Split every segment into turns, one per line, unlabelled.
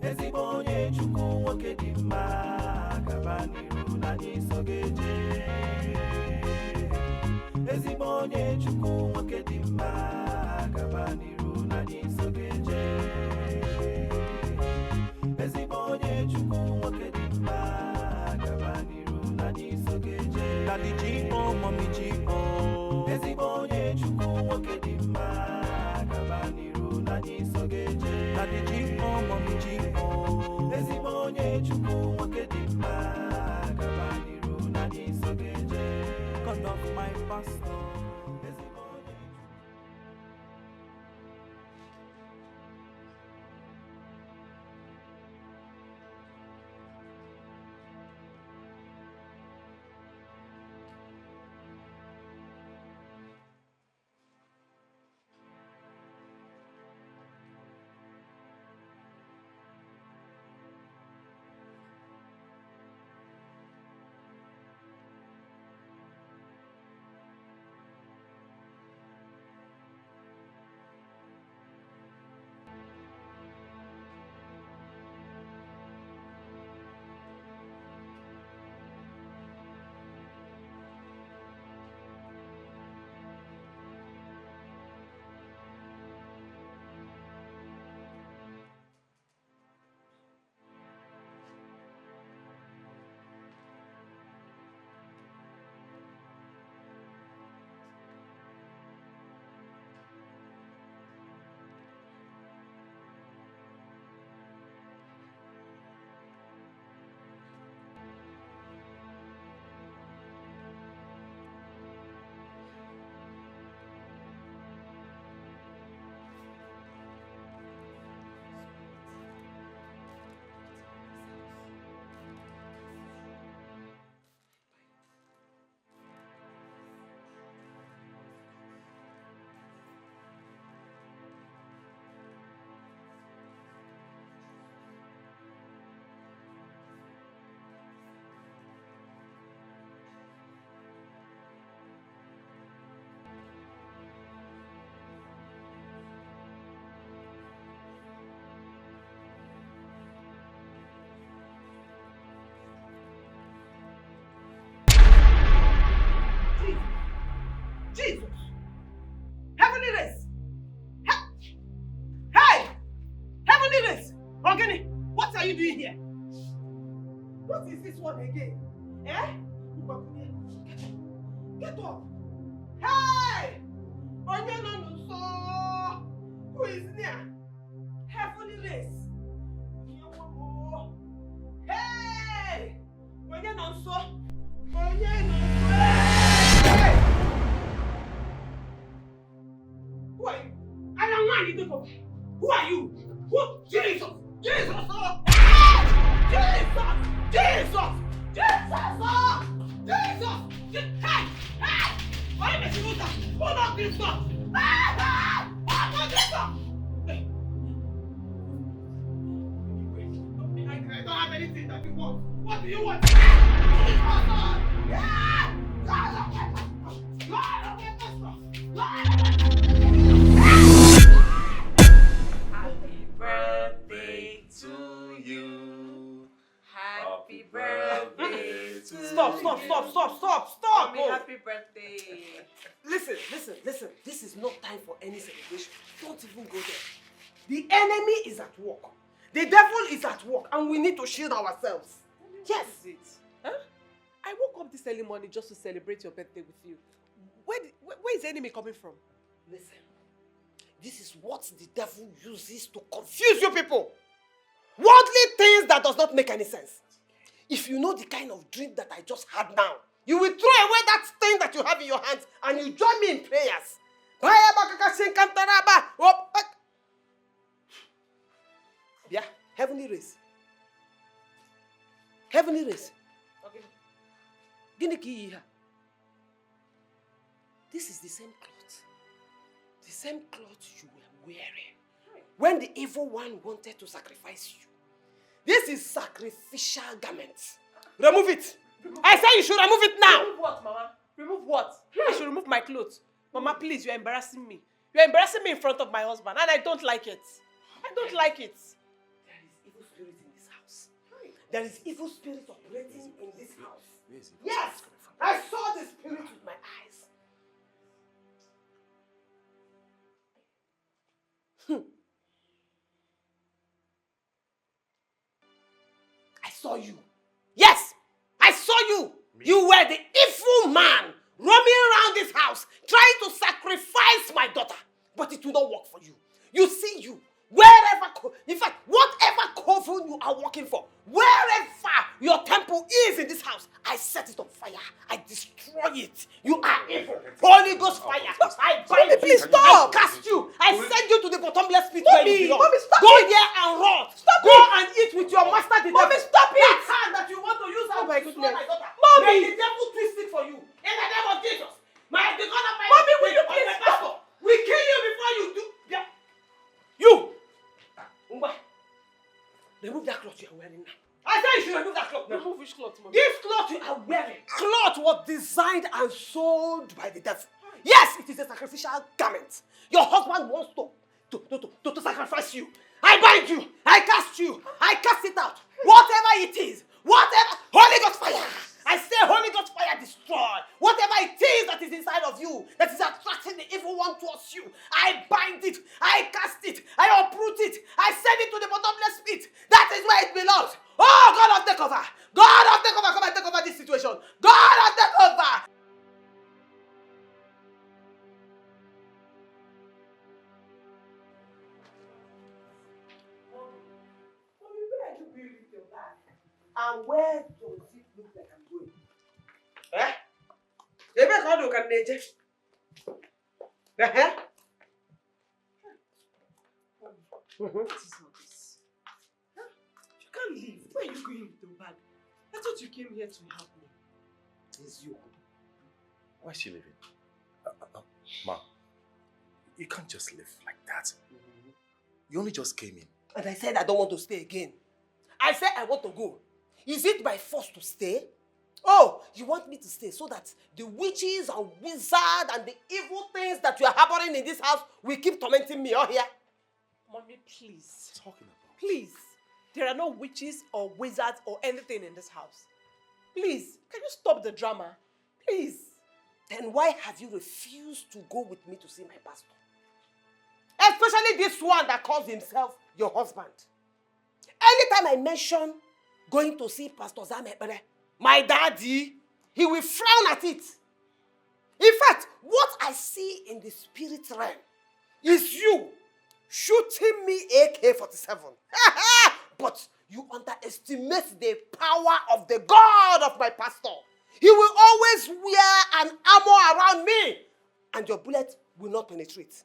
Ezibonye chukwu nwoke dị mma gaba n'iru na anyị so ga-eje. Ezibonye chukwu nwoke dị mma gaba n'iru na anyị so ga-eje. Ezibonye chukwu nwoke dị mma gaba n'iru na anyị so ga-eje. Daddy G, oh, mommy G, oh. Ezibonye chukwu nwoke dị mma gaba n'iru na anyị so ga-eje. Daddy G, oh, mommy G, oh. Ezibonye chukwu nwoke dị mma gaba n'iru na anyị so ga-eje. God of my pastor.
Jesus! Heavenly race! Hey! Heavenly race! Ogini, what are you doing here? What is this one again? Eh? Get up! Hey! Who is there? Heavenly race! Hey! Who are you? I am one you take over. Who are you? Who? Jesus! Jesus! Oh! Jesus! Jesus! Jesus! Jesus! Hey! Hey! Why am I doing that? Hold on this door! Open this door! I don't have anything that you want. What do you want?
Happy birthday to you. Happy birthday to you.
Stop!
Mommy, happy birthday.
Listen. This is not time for any celebration. Don't even go there. The enemy is at work. The devil is at work, and we need to shield ourselves. Yes.
What is it? Huh? I woke up this early morning just to celebrate your birthday with you. Where is the enemy coming from?
Listen, this is what the devil uses to confuse you people. Worldly things that does not make any sense. If you know the kind of dream that I just had now, you will throw away that thing that you have in your hands and you join me in prayers. Yeah, heavenly race. Heavenly race.
Okay.
This is the same cloth. The same cloth you were wearing when the evil one wanted to sacrifice you. This is sacrificial garments. Remove it. I say you should remove it now.
Remove what, Mama? Remove what? I should remove my clothes. Mama, please, you're embarrassing me. You're embarrassing me in front of my husband, and I don't like it. I don't like it.
There is evil There is evil spirits operating in this house.
Where is it?
Yes, I saw the spirit with my eyes. I saw you. Yes, I saw you.
Me?
You were the evil man roaming around this house trying to sacrifice my daughter. But it will not work for you. You see you. Wherever, in fact, whatever coven you are working for, wherever your temple is in this house, I set it on fire. I destroy it. You are evil. Holy Ghost fire. I bind you.
Please stop.
I cast you. I send you to the bottomless pit
Mommy,
where you belong.
Mommy, stop
Go
it.
there and rot.
Stop
Go
it.
and eat with your master the devil.
Mommy, stop it.
That hand that you want to use
Oh
to
my
destroy
goodness.
my daughter.
Mommy.
May the devil twist it for you. In the name of Jesus. The God of my
Mommy, will you
of
please
my
stop?
pastor. We kill you before you do. Yeah. You. Umba. Remove that cloth you are wearing now. I said you should remove that cloth now.
Remove which cloth, Mommy?
This cloth you are wearing, cloth was designed and sold by the devil. Yes, it is a sacrificial garment. Your husband wants to sacrifice you. I bind you. I cast you. I cast it out. Whatever it is, whatever, Holy Ghost fire. I say Holy Ghost fire destroy. Whatever it is that is inside of you, that is attracting the evil one towards you, I bind it. I cast it. I uproot it. I send it to the bottomless pit. That is where it belongs. Oh, God of takeover. God of takeover. Come and take over this situation. God of takeover. Mommy, where are you building your bag? And where does it look like I'm going? Eh? Ebe ka ọ dị ka na-eje.
What is all this? Huh? You can't leave. Where are you going with your bag? I thought you came here to help me.
It's you. Why is she leaving? Ma, you can't just leave like that. You only just came in.
And I said I don't want to stay again. I said I want to go. Is it by force to stay? Oh, you want me to stay so that the witches and wizards and the evil things that you are harboring in this house will keep tormenting me out here?
Mommy, please.
Talking about.
Please. There are no witches or wizards or anything in this house. Please, can you stop the drama? Please.
Then why have you refused to go with me to see my pastor? Especially this one that calls himself your husband. Anytime I mention going to see Pastor Zamebere, my daddy, he will frown at it. In fact, what I see in the spirit realm is you shooting me AK-47. But you underestimate the power of the God of my pastor. He will always wear an armor around me, and your bullet will not penetrate.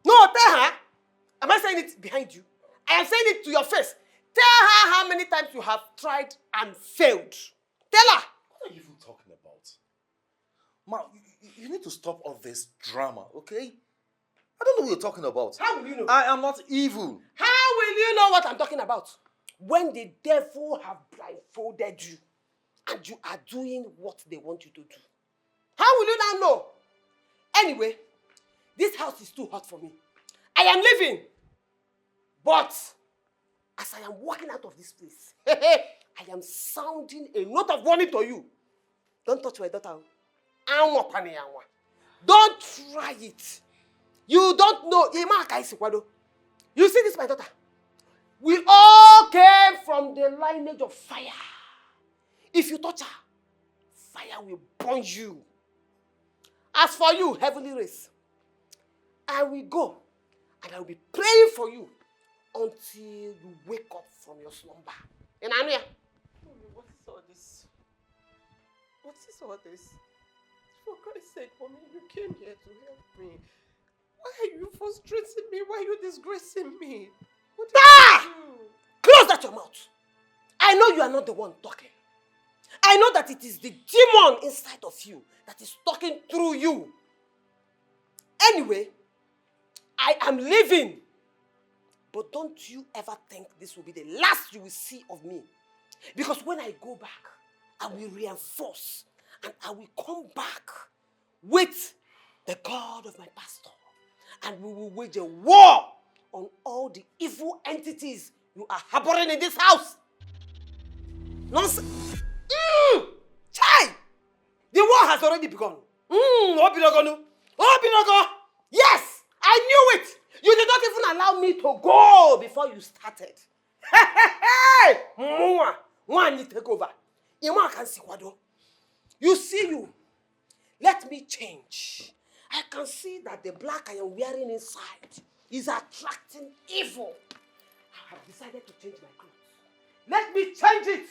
No, tell her. Am I saying it behind you? I am saying it to your face. Tell her how many times you have tried and failed. Tell her.
What are you even talking about? Ma, you need to stop all this drama, okay? I don't know what you're talking about.
How will you know?
I am not evil.
How will you know what I'm talking about? When the devil have blindfolded you and you are doing what they want you to do. How will you now know? Anyway, this house is too hot for me. I am leaving. But as I am walking out of this place, I am sounding a note of warning to you. Don't touch my daughter. Don't try it. You don't know. You see this, my daughter? We all came from the lineage of fire. If you touch her, fire will burn you. As for you, heavenly race, I will go and I will be praying for you until you wake up from your slumber. In Ania.
What is all this? What is all this? For Christ's sake, Mommy, you came here to help me. Why are you frustrating me? Why are you disgracing me? What did I do?
Close that your mouth. I know you are not the one talking. I know that it is the demon inside of you that is talking through you. Anyway, I am leaving. But don't you ever think this will be the last you will see of me. Because when I go back, I will reinforce and I will come back with the God of my pastor. And we will wage a war on all the evil entities you are harboring in this house.
Nonsense. Chai! The war has already begun. Obinogonu. Yes! I knew it! You did not even allow me to go before you started. Hey! One you take over. You see you. Let me change. I can see that the black I am wearing inside is attracting evil. I have decided to change my clothes. Let me change it.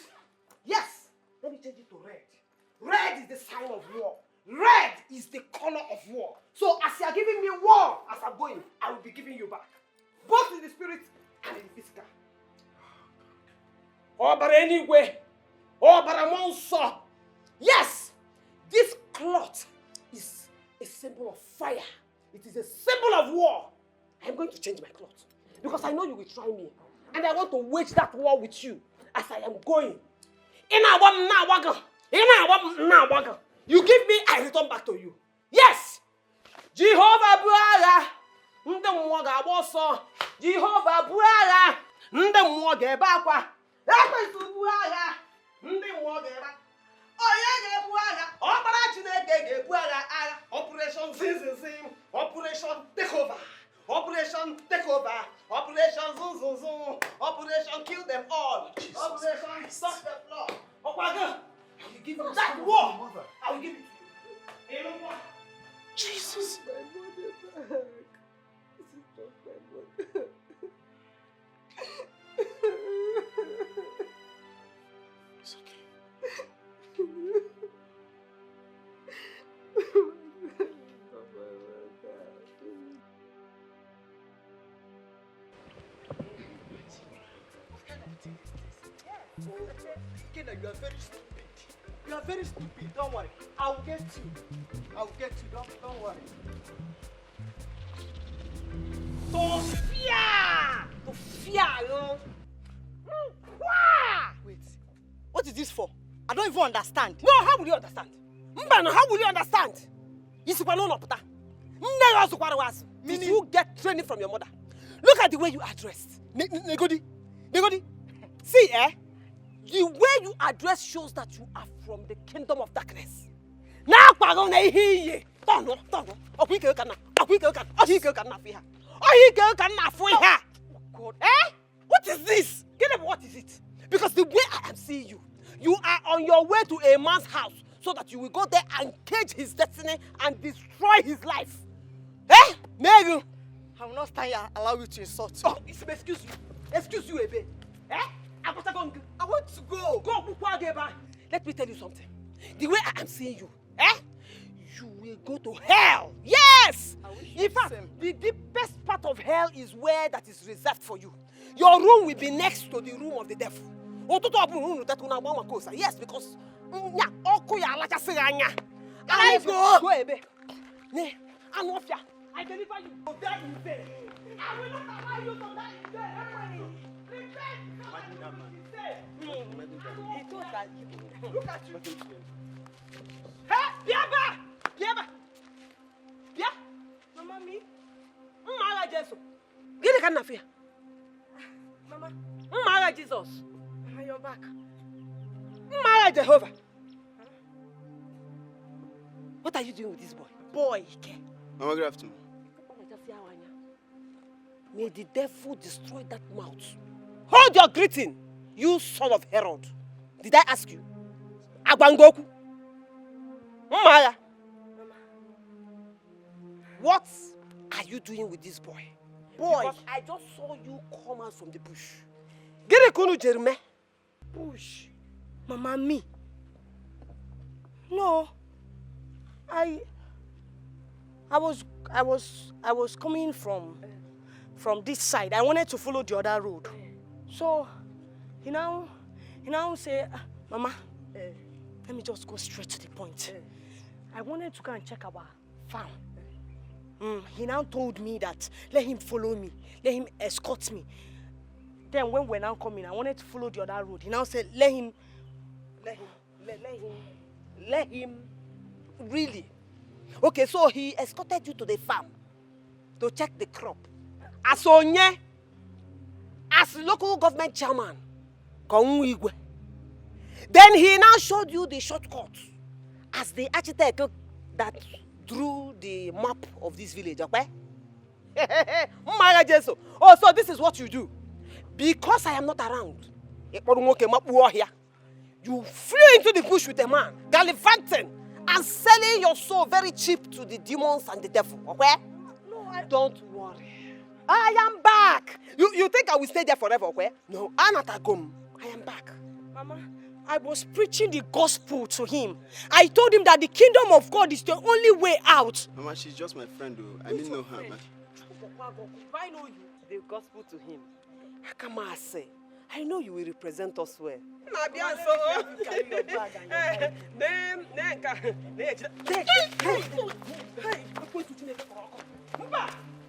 Yes, let me change it to red. Red is the sign of war. Red is the color of war. So as you are giving me war as I'm going, I will be giving you back. Both in the spirit and in the physical. Oh, but anyway. Oh, but I'm also. Yes, this cloth is a symbol of fire. It is a symbol of war. I'm going to change my cloth because I know you will try me. And I want to wage that war with you as I am going. You give me, I return back to you. Yes! Jehovah Buara. Jehovah Buara. Operation Zin. Operation Takeover. Operation Takeover. Operation Zun. Operation Kill Them All. Operation Stop the Floor. I will give you that war. I will give it to you. Jesus. My mother back. This is not my mother.
It's okay.
Uchenna, you are very stupid. You are very stupid. Don't worry. I will get you. Don't worry.
To fear, yo.
Wait. What is this for? I don't even understand.
No, how will you understand? Mbano, how will you understand? Did you get training from your mother? Look at the way you are dressed. Negodi. See, the way you are dressed shows that you are from the kingdom of darkness. Now, God. What is this? What is it? Because the way I am seeing you, you are on your way to a man's house so that you will go there and cage his destiny and destroy his life. Meru,
I will not stand here and allow you to insult me.
Oh, excuse you a bit. I want to go. Let me tell you something. The way I am seeing you, you will go to hell. Yes! In fact, the deepest part of hell is where that is reserved for you. Your room will be next to the room of the devil. Yes, because I go. I deliver you. I will not allow you to die in vain.
He thought that you...
Look at you. Hey, Biaba!
Mama, me?
Mama, Jesus. Get a can of fear.
Mama,
Mama, Jesus.
you're back.
Mama, Jehovah. What are you doing with this boy?
Boy.
Mama, good afternoon.
May the devil destroy that mouth. Hold your greeting, you son of Herod. Did I ask you? Agbangoku. Mama. What are you doing with this boy? Because I just saw you come out from the bush. Get a kunu Jeremy.
Bush. Mama, me? No. I was coming from this side. I wanted to follow the other road. So he now say, Mama, let me just go straight to the point. I wanted to go and check our farm. He now told me that let him follow me, let him escort me. Then when we're now coming, I wanted to follow the other road. He now said, let him.
Really? Okay, so he escorted you to the farm to check the crop. As local government chairman, Then he now showed you the shortcut as the architect that drew the map of this village, okay? Oh, so this is what you do. Because I am not around, you flew into the bush with a man, gallivanting and selling your soul very cheap to the demons and the devil, okay?
No,
Don't worry. I am back. You think I will stay there forever, okay? No, Anatagum. I am back.
Mama, I was preaching the gospel to him. I told him that the kingdom of God is the only way out.
Mama, she's just my friend, though. I didn't know her.
If I know you, the gospel to him. How come I say? I know you will represent us well.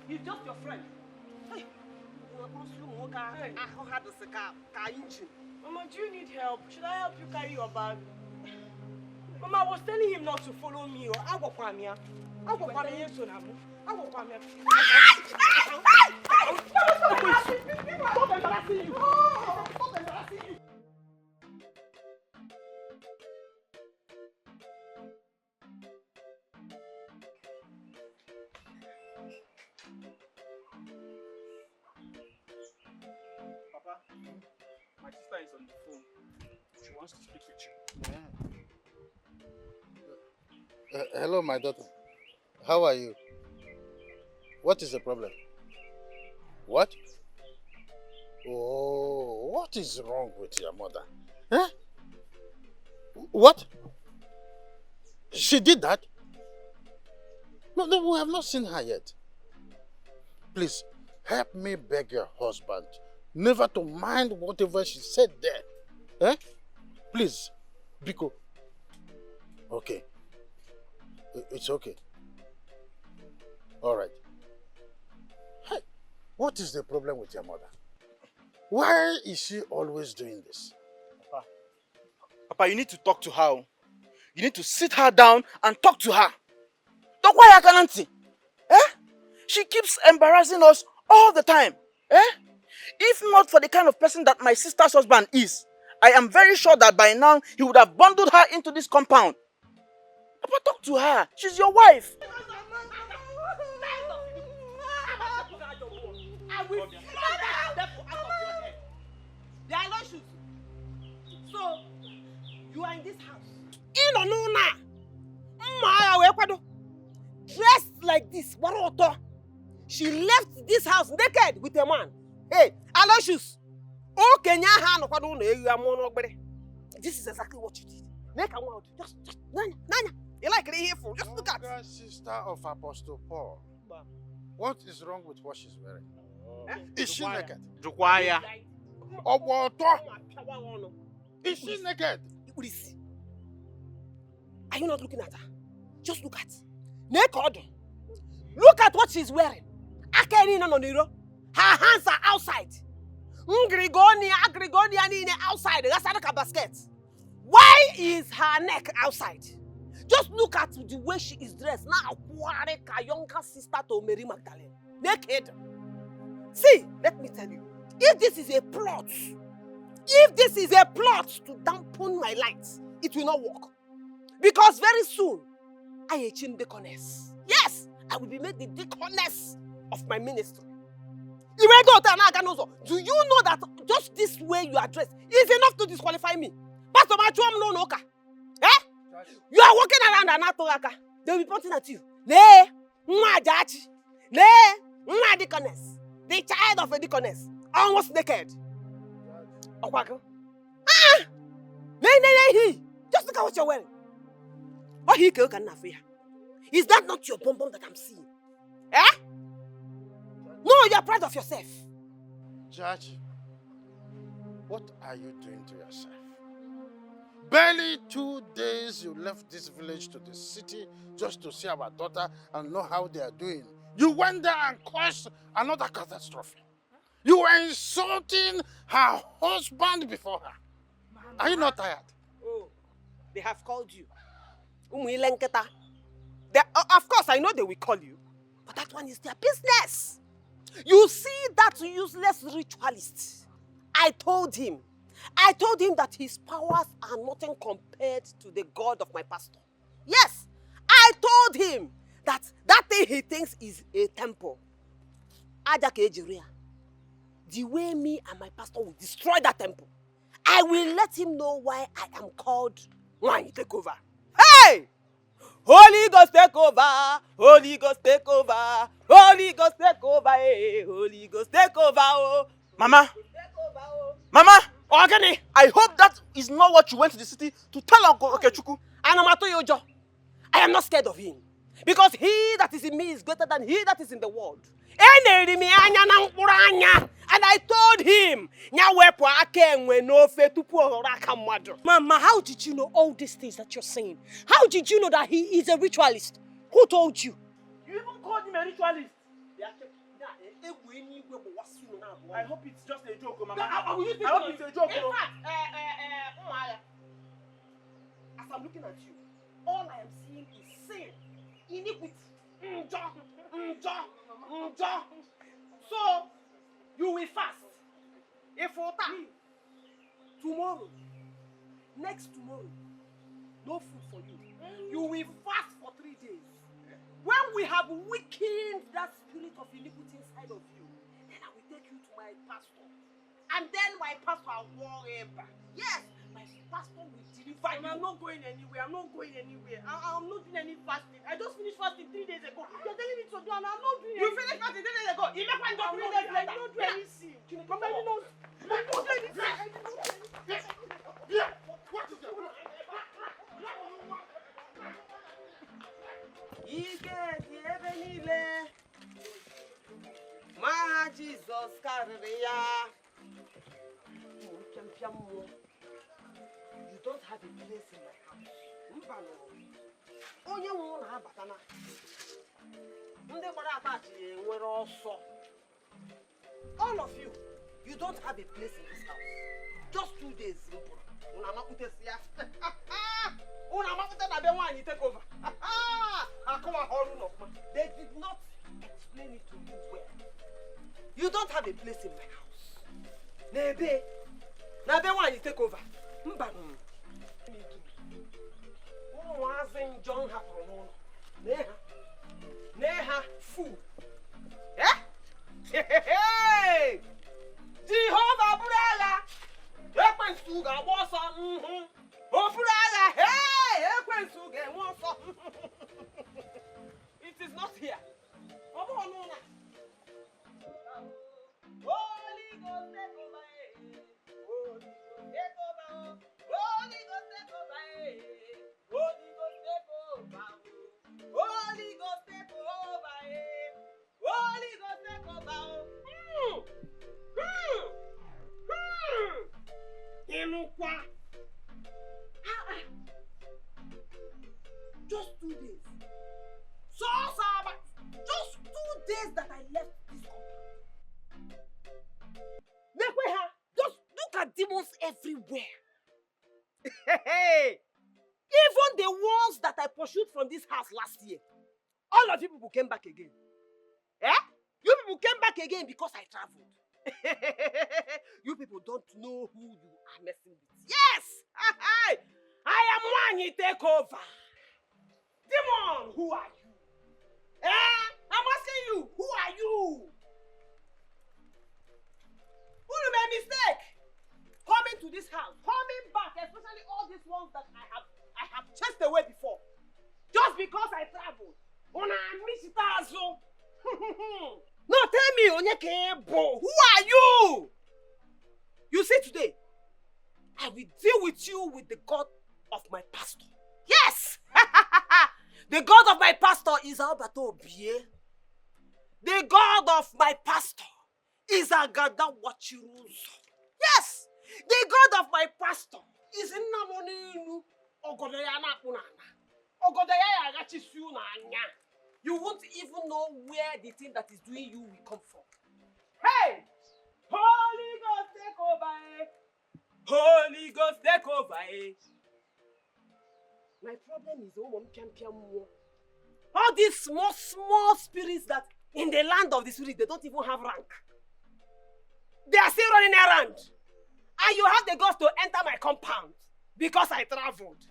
He's just your friend.
Mama, do you need help? Should I help you carry your bag? Mama, I was telling him not to follow me. I go for me. I go for me. I go for me. Stop embarrassing you. Stop embarrassing you.
Papa, my sister is on the phone. She wants to speak with you.
Hello, my daughter. How are you? What is the problem? What? Oh, what is wrong with your mother? Huh? What? She did that? No, we have not seen her yet. Please, help me beg your husband never to mind whatever she said there. Eh? Please, Biko. Okay. It's okay. All right. Hey, what is the problem with your mother? Why is she always doing this?
Papa, you need to talk to her. You need to sit her down and talk to her. Don't worry, Akananti. Eh? She keeps embarrassing us all the time. Eh? If not for the kind of person that my sister's husband is, I am very sure that by now he would have bundled her into this compound. Papa, talk to her. She's your wife.
I will flog that devil out of your head. There are no shoes. So, you are in this house. Dressed like this. She left this house naked with a man. Hey, Aloysius. Oh, Kenya This is exactly what you did. Make a word. Just Nanya. You like it here for? Just look at.
Younger sister of Apostle Paul. What is wrong with what she's wearing? Is she naked? Is she naked?
Are you not looking at her? Just look at. Naked. Look at what she's wearing. Her hands are outside. Grigonia outside. That's like a basket. Why is her neck outside? Just look at the way she is dressed. Now, a younger sister to Mary Magdalene. Naked. See, let me tell you. If this is a plot to dampen my lights, it will not work. Because very soon, I am deaconess. Yes, I will be made the deaconess of my ministry. Do you know that just this way you are dressed is enough to disqualify me? Pastor Machuam no noka. Eh? You are walking around and not they will be pointing at you. Ne, jachi. Ne, deaconess. The child of a deaconess. Almost naked. Just look at what you're wearing. Is that not your bum that I'm seeing? Eh? No, you're proud of yourself.
Judge, what are you doing to yourself? Barely 2 days you left this village to the city just to see our daughter and know how they are doing. You went there and caused another catastrophe. You were insulting her husband before her. Mama. Are you not tired?
Oh, they have called you. Of course, I know they will call you, but that one is their business. You see that useless ritualist? I told him
I told him that his powers are nothing compared to the God of my pastor. Yes, I told him that thing he thinks is a temple. The way me and my pastor will destroy that temple, I will let him know why I am called Nwaokoye take over. Hey! Holy Ghost take over, Holy Ghost take over, Holy Ghost take over, hey, Holy Ghost take over, oh.
Mama!
Take over, oh.
Mama! Ogani! I hope that is not what you went to the city to tell Uncle Okechukwu.
And I am not scared of him. Because he that is in me is greater than he that is in the world. And I told him, Mama, how did you know all these things that you're saying? How did you know that he is a ritualist? Who told you?
You even called him a ritualist. I hope it's just a joke, Mama. I hope it's a joke.
In fact, as I'm looking at you, all I am seeing is sin, iniquity. So, you will fast. Tomorrow, next tomorrow, no food for you. You will fast for 3 days. When we have weakened that spirit of iniquity inside of you, then I will take you to my pastor. And then my pastor will forever. Yes, my pastor will deliver you.
I'm not going anywhere. I'm not going anywhere. I'm not doing any fasting. I just finished fasting 3 days ago. You're telling me to do, and I'm not doing
You
anything.
finished fasting 3 days ago. You make one go 3 days
I
later.
did not do anything. Come on, I did not do anything.
What is that?
Ma Jesus carry You don't have a place in my house. Onye nwe na abata na. Ndị gbara attach nwere ọsọ. All of you, you don't have a place in this house. Just 2 days. Una makute siya. Una makute na be nwaanyị take over. Akọwa ọrụ n'ọkma. They did not explain it to you well. You don't have a place in my house. Nebe nwaanyị take over. Mba. Ụmụazị njọ hapụrụ n'ụlọ. Neha fool. Eh? Jehovah bụrụ agha. Ekwensu ga-agba ọsọ. O bụrụ agha. Hey! Ekwensu ga-enwe ọsọ. It is not here. Ọ bụrụ n'ụlọ. Holy Ghost take over. Holy Ghost take over. Holy Ghost take over. Holy Ghost take over. Holy Ghost take over. Holy Ghost take over. Inukwa. Just 2 days. So, just 2 days that I left this compound. Just look at demons everywhere. Even the ones that I pursued from this house last year, all of you people came back again. Eh? You people came back again because I traveled. You people don't know who you are messing with. Yes! I am Nwaokoye take over. Demon, who are you? I'm asking you, who are you? Who made mistake? Coming to this house, coming back, especially all these ones that I have chased away before. Just because I traveled. No, tell me, Onyekebo, who are you? You see today, I will deal with you with the God of my pastor. Yes! The God of my pastor is Alberto Obie. The God of my pastor is Agada Wachiruzo. Yes! The God of my pastor is Nnamoninu Ogodayana Punana. Ogodaya Agachisunya. You won't even know where the thing that is doing you will come from. Hey! Holy Ghost take over. Holy Ghost take over. My problem is all these small spirits that in the land of the spirit, they don't even have rank. They are still running around. And you have the guts to enter my compound because I traveled.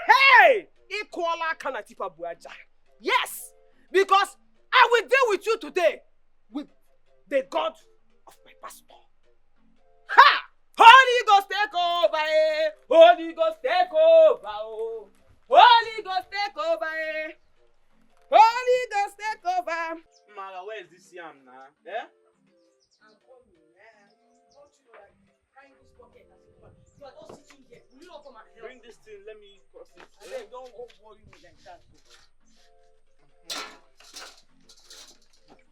Hey! Ikola kanatipa buaja. Yes! Because I will deal with you today with the God of my pastor. Ha! Holy Ghost take over, eh? Holy Ghost take over, oh. Holy Ghost take over, eh? Holy Ghost take over.
Mara, where is this yam now? Eh?
I'm coming, man. Don't you know that carrying this bucket as a woman? You are just sitting here. Will you not come and help?
Bring this thing, let me cross it.
And then don't go worry me like that.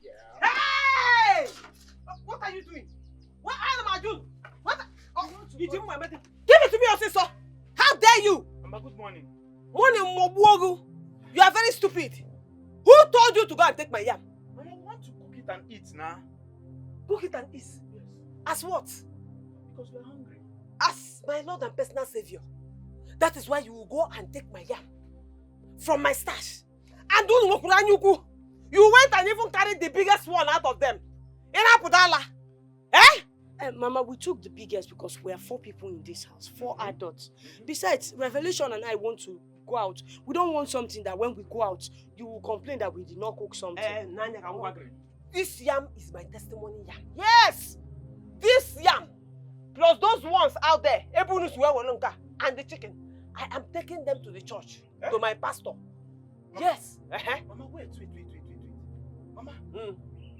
Yeah.
Hey! What are you doing? What am I doing? What? Oh, you didn't want me. Give it to me, your sister. How dare you?
Mama, good morning.
Morning, Mobuogu. You are very stupid. Who told you to go and take my yam?
Mama, we want to cook it and eat now.
Cook it and eat.
Yes.
As what?
Because we're hungry.
As my Lord and personal Savior. That is why you will go and take my yam from my stash. And do you went and even carried the biggest one out of them. Inapudala. Eh?
Mama, we took the biggest because we are 4 people in this house, 4 adults. Besides, Revelation and I want to go out. We don't want something that when we go out, you will complain that we did not cook something.
This yam is my testimony yam. Yes! This yam, plus those ones out there, and the chicken, I am taking them to the church, to my pastor.
Mama,
yes.
Mama, wait. Mama,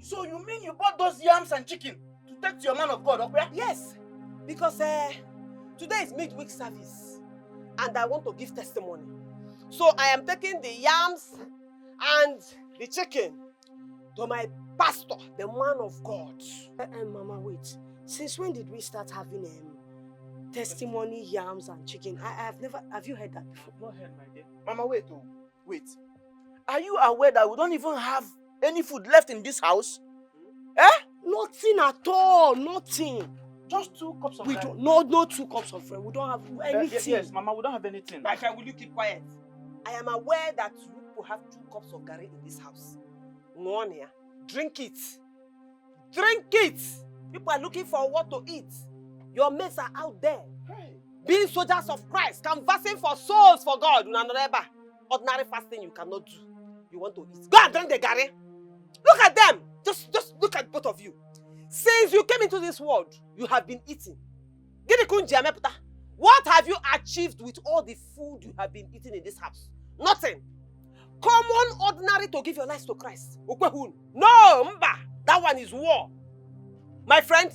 so you mean you bought those yams and chicken to take to your man of God, okay?
Yes, because today is midweek service, and I want to give testimony. So I am taking the yams and the chicken to my pastor, the man of God.
Mama, wait. Since when did we start having testimony yams and chicken? Have you heard that before?
Not heard, my dear. Mama, wait. Are you aware that we don't even have any food left in this house?
Nothing at all, nothing.
Just 2 cups of rice.
No 2 cups of rice. We don't have anything.
Yes, Mama, we don't have anything.
My friend, will you keep quiet? I am aware that you people have 2 cups of garri in this house. Drink it. Drink it. People are looking for what to eat. Your mates are out there.
Hey.
Being soldiers of Christ, canvassing for souls for God. Ordinary fasting you cannot do. You want to eat. Go and drink the garri. Look at them. Just look at both of you. Since you came into this world, you have been eating. What have you achieved with all the food you have been eating in this house? Nothing. Common, ordinary to give your lives to Christ. No, mba. That one is war. My friend,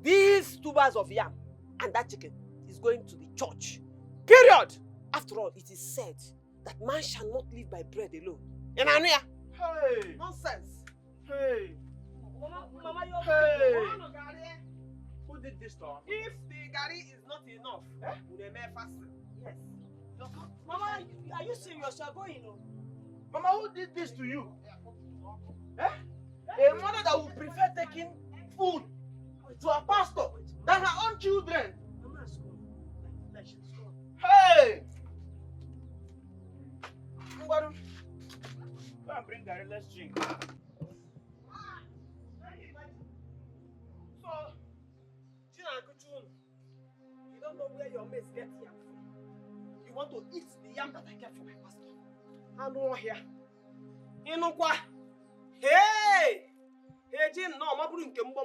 these 2 bars of yam and that chicken is going to the church. Period. After all, it is said that man shall not live by bread alone.
Hey.
Nonsense.
Hey.
Mama, you're
Hey. Who did this to us?
If the garri is not enough, we may fast. Yes.
Mama, are you serious? You're going,
Mama, who did this to you? A mother that would prefer taking food to a pastor than her own children. Hey! Go and bring garri, let's drink.
So, you don't know where your mates get yam from. You want to eat the yam that I get from my pastor. I'm not here. Hey! Hey, Jim, no, I'm not going to
Mama,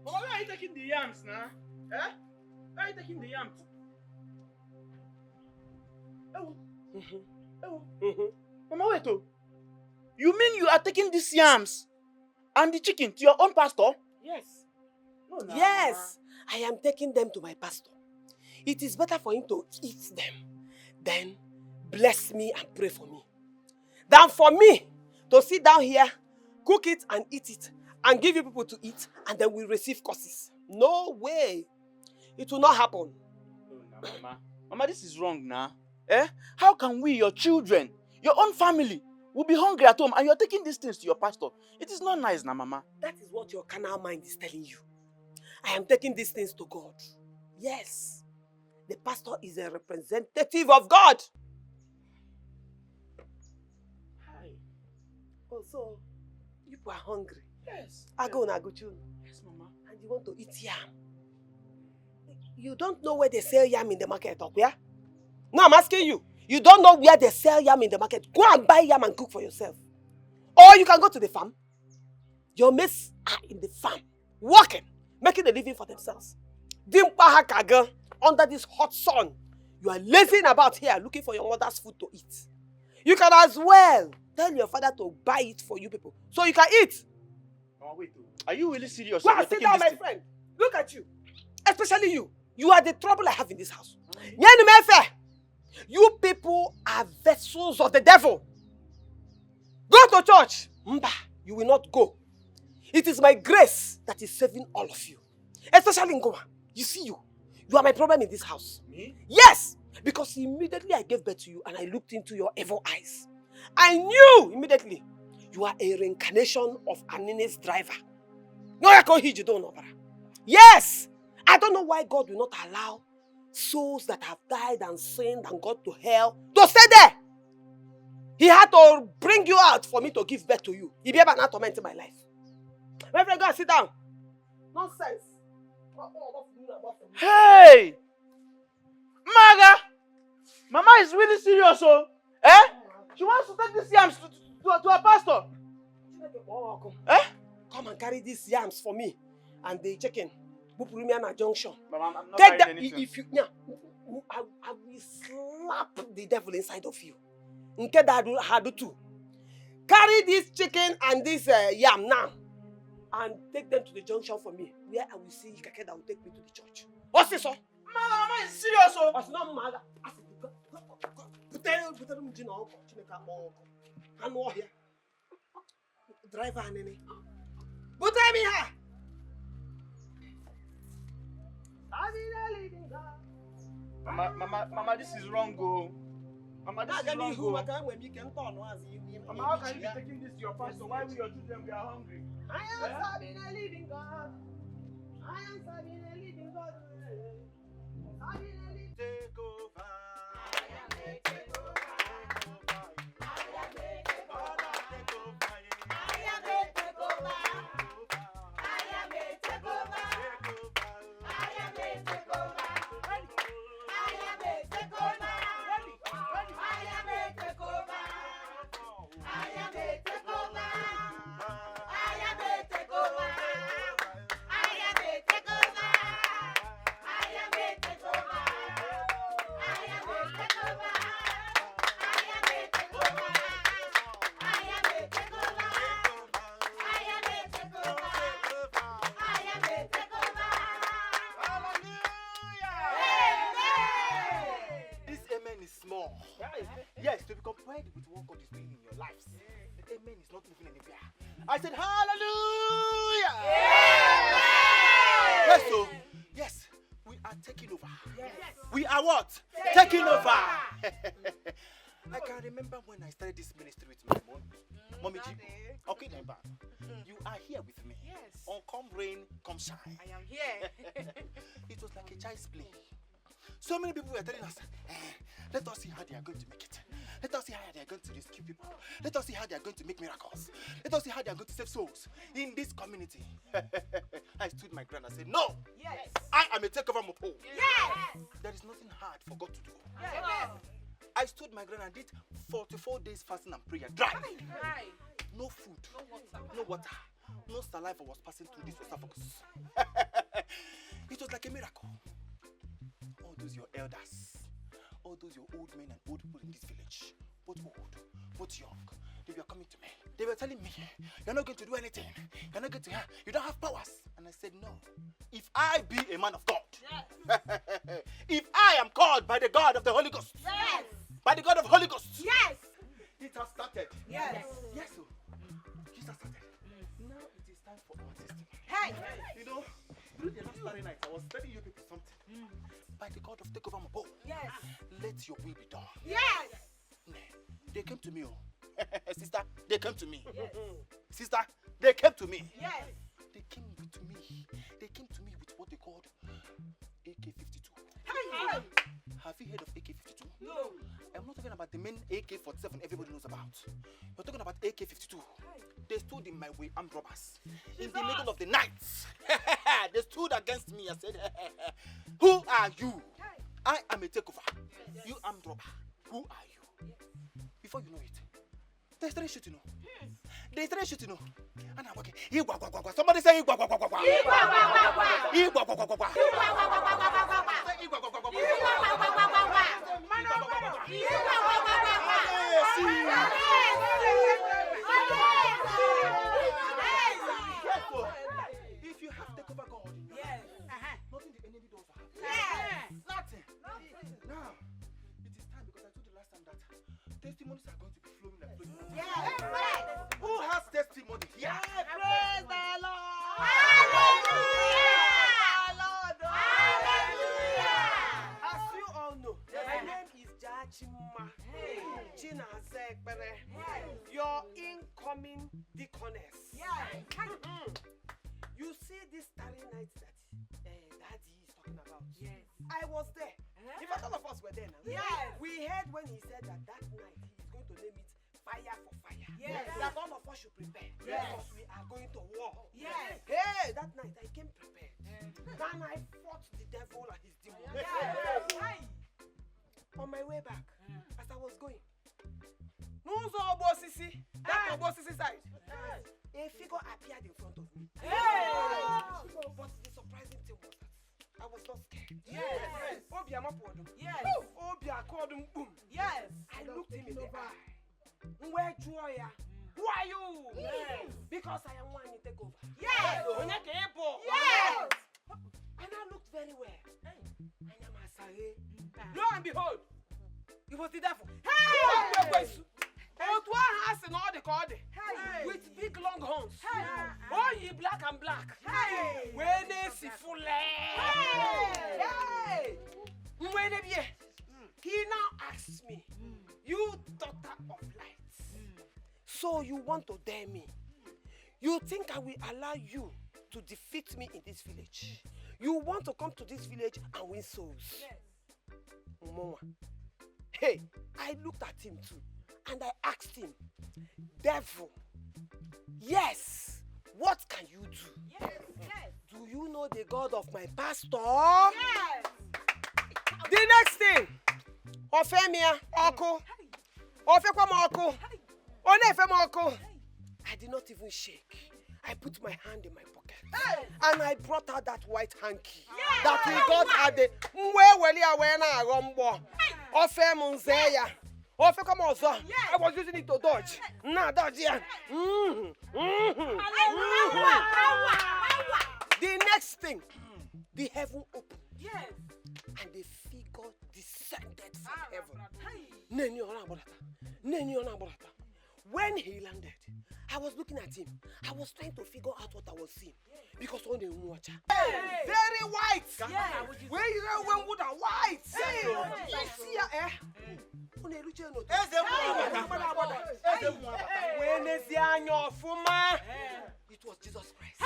where are you taking the yams now? Where are you taking the yams? Mama, wait. You mean you are taking these yams and the chicken to your own pastor?
Yes.
No,
Yes, I am taking them to my pastor. It is better for him to eat them, then bless me and pray for me, than for me to sit down here, cook it and eat it, and give you people to eat, and then we receive curses. No way. It will not happen.
No, Mama. Mama, this is wrong now. How can we, your children, your own family, will be hungry at home and you're taking these things to your pastor? It is not nice now, Mama.
That is what your carnal mind is telling you. I am taking these things to God. Yes. The pastor is a representative of God.
Hi.
Oh, so you are hungry.
Yes.
I go na go chun.
Yes, Mama.
And you want to eat yam. You don't know where they sell yam in the market, or where? No, I'm asking you. You don't know where they sell yam in the market. Go and buy yam and cook for yourself. Or you can go to the farm. Your mates are in the farm, working, making a living for themselves. Under this hot sun, you are lazing about here looking for your mother's food to eat. You can as well tell your father to buy it for you people so you can eat.
Oh, wait. Are you really serious?
Go and sit down, my friend. Look at you. Especially you. You are the trouble I have in this house. You people are vessels of the devil. Go to church. Mba, you will not go. It is my grace that is saving all of you. Especially Ngoma. You see you. You are my problem in this house.
Me?
Yes. Because immediately I gave birth to you and I looked into your evil eyes. I knew immediately you are a reincarnation of Anine's driver. Yes. I don't know why God will not allow souls that have died and sinned and gone to hell to stay there. He had to bring you out for me to give birth to you. He be able to torment my life. My friend, go and sit down. Nonsense.
Hey! Maga! Mama is really serious, oh? Eh? She wants to take these yams to a pastor. Eh?
Come and carry these yams for me and the chicken. Bupurumiana Junction.
Mama, I'm not
Take
carrying
them.
anything.
If you, yeah, I will slap the devil inside of you. Nke Hadu too. Carry this chicken and this yam now and take them to the junction for me, where I will see Kake that will take me to the church. What's this, sir?
Mama is serious, oh?
What's not Maga? Driver and any. Put them in here.
Mama, this is wrong, oh. Mama, this is wrong, oh. Mama, how can you be taking this to your pastor? Why we your children, we are hungry?
I am serving a living God. I am serving a living God.
Take over.
Yes, to be compared with what God is doing in your lives. The amen is not moving anywhere. I said, hallelujah! Yes, so, yes, we are taking over. Yes. We are what? Taking over. I can remember when I started this ministry with my mom. Mommy G. Okay, then, you are here with me.
Yes.
On come rain, come shine.
I am here.
It was like a child's play. So many people were telling us, let us see how they are going to make it. Let us see how they are going to rescue people. Let us see how they are going to make miracles. Let us see how they are going to save souls in this community. I stood my ground and said, no!
Yes.
I am a takeover Mopo.
Yes.
There is nothing hard for God to do.
Yes.
I stood my ground and did 44 days fasting and prayer. Dry.
Right.
No food. No water. No saliva was passing through this esophagus. It was like a miracle. All those your elders, all those your old men and old people in this village, both old, both young, they were coming to me. They were telling me, you're not going to do anything. You're not going to, you don't have powers. And I said, no. If I be a man of God, yes. If I am called by the God of the Holy Ghost,
Yes.
by the God of the Holy Ghost,
Yes.
it has started.
Yes.
Yes, so it has started. Now it is time for our testimony.
Hey.
You know, through the last Saturday night, I was telling you people something. By the God of Takeover Mabo,
Yes.
let your will be done.
Yes.
They came to me, oh. Sister, they came to me.
Yes.
Sister, they came to me.
Yes.
They came to me. They came to me with what they called AK-52.
Hey.
Have you heard of AK-52?
No.
I'm not talking about the main AK-47 everybody knows about. You're talking about AK-52. They stood in my way, armed robbers. In the middle of the night. They stood against me and said, who are you? I am a takeover. You armed robber. Who are you? Before you know it, they started shooting. They started shooting. And I'm okay. Somebody say if you have takeover God, nothing the enemy does. Nothing. Now, it is time because I told you last time that testimonies are going to be flowing like flowing. Who has testimony? Yeah.
Praise the Lord.
Hallelujah.
Lord.
Hallelujah. As you all know, my name is Jachima Chinazekbere, your incoming deaconess. You see this starry night that Daddy is talking about? Yes. I was there. In fact, all of us were there now.
Yes.
We heard when he said that night he is going to name it fire for fire.
Yes.
That all of us should prepare.
Yes.
Because we are going to war.
Yes.
Hey, that night I came prepared. Then I fought the devil and his demons.
Yes.
On my way back, as I was going, Nuzo Obosisi, that Obosisi side, a figure appeared in front of me. But the surprising thing was that I was not scared.
Yes.
Obia Mapodo.
Yes.
Obia Kodum Boom.
Yes.
I looked him in the eye. Where Joya? Who are you?
Yes.
Because I am one to take over.
Yes.
Yes. And I looked very well. And I'm a sorry. Lo and behold, it was the devil.
Hey!
One has in all the card with big long horns. Oh, ye black and black. When they see full. He now asks me, you daughter of light, so you want to dare me? You think I will allow you to defeat me in this village? You want to come to this village and win souls? Mama. Hey, I looked at him too, and I asked him, devil, yes, what can you do?
Yes.
Do you know the God of my pastor?
Yes.
The next thing, Ofemia, Oko, Ofekwama Oko, Onefema Oko. I did not even shake. I put my hand in my pocket and I brought out that white hanky that he got at the Ofemunzeya. I was using it to dodge. Nah, dodge here. The next thing, the heaven opened.
Yes.
And the figure descended from heaven. When he landed, I was looking at him. I was trying to figure out what I was seeing. Because on the watcher. Very white. Where you know when wood are white? You see eh? It was Jesus Christ.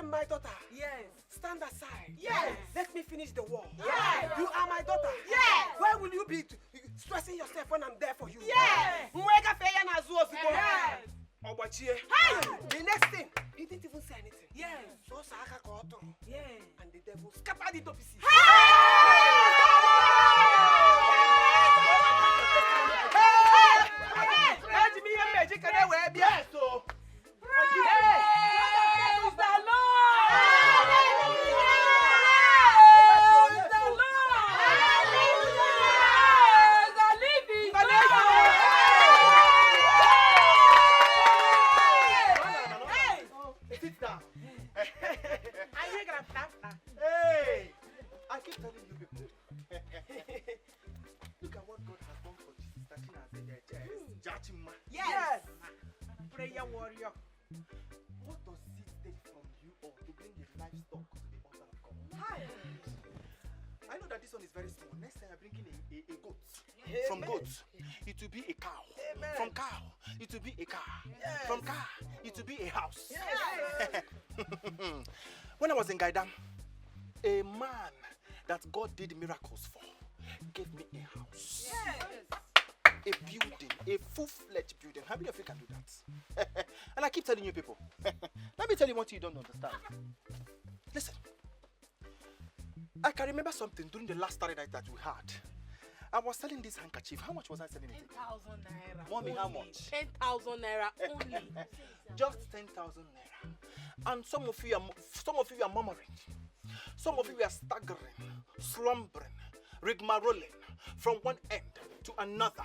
My daughter.
Yes.
Stand aside.
Yes.
Let me finish the war.
Yes.
You are my daughter.
Yes.
Why will you be stressing yourself when I'm there for you?
Yes.
Yes. The next thing, he didn't even say anything.
Yes.
So Saka got
Yes.
and the devil scattered it to pieces. Yes. So. Hey, I keep telling you people. Look at what God has done for Jesus. Jachima.
Yes. Prayer warrior.
What does it take from you all to bring a livestock to the altar of God? I know that this one is very small. Next time I bring in a goat.
Amen.
From goat, it will be a cow.
Amen.
From cow, it will be a car.
Yes.
From car, it will be a house.
Yes.
When I was in Gaidam, a man that God did miracles for gave me a house.
Yes.
a building, a full-fledged building. How many of you can do that? And I keep telling you people, let me tell you what you don't understand. Listen, I can remember something during the last Saturday night that we had. I was selling this handkerchief. How much was I selling it?
10,000 naira.
Mommy, how much?
10,000 naira only.
Just 10,000 naira. And some of you are murmuring. Some of you are staggering, slumbering, rigmaroling from one end to another.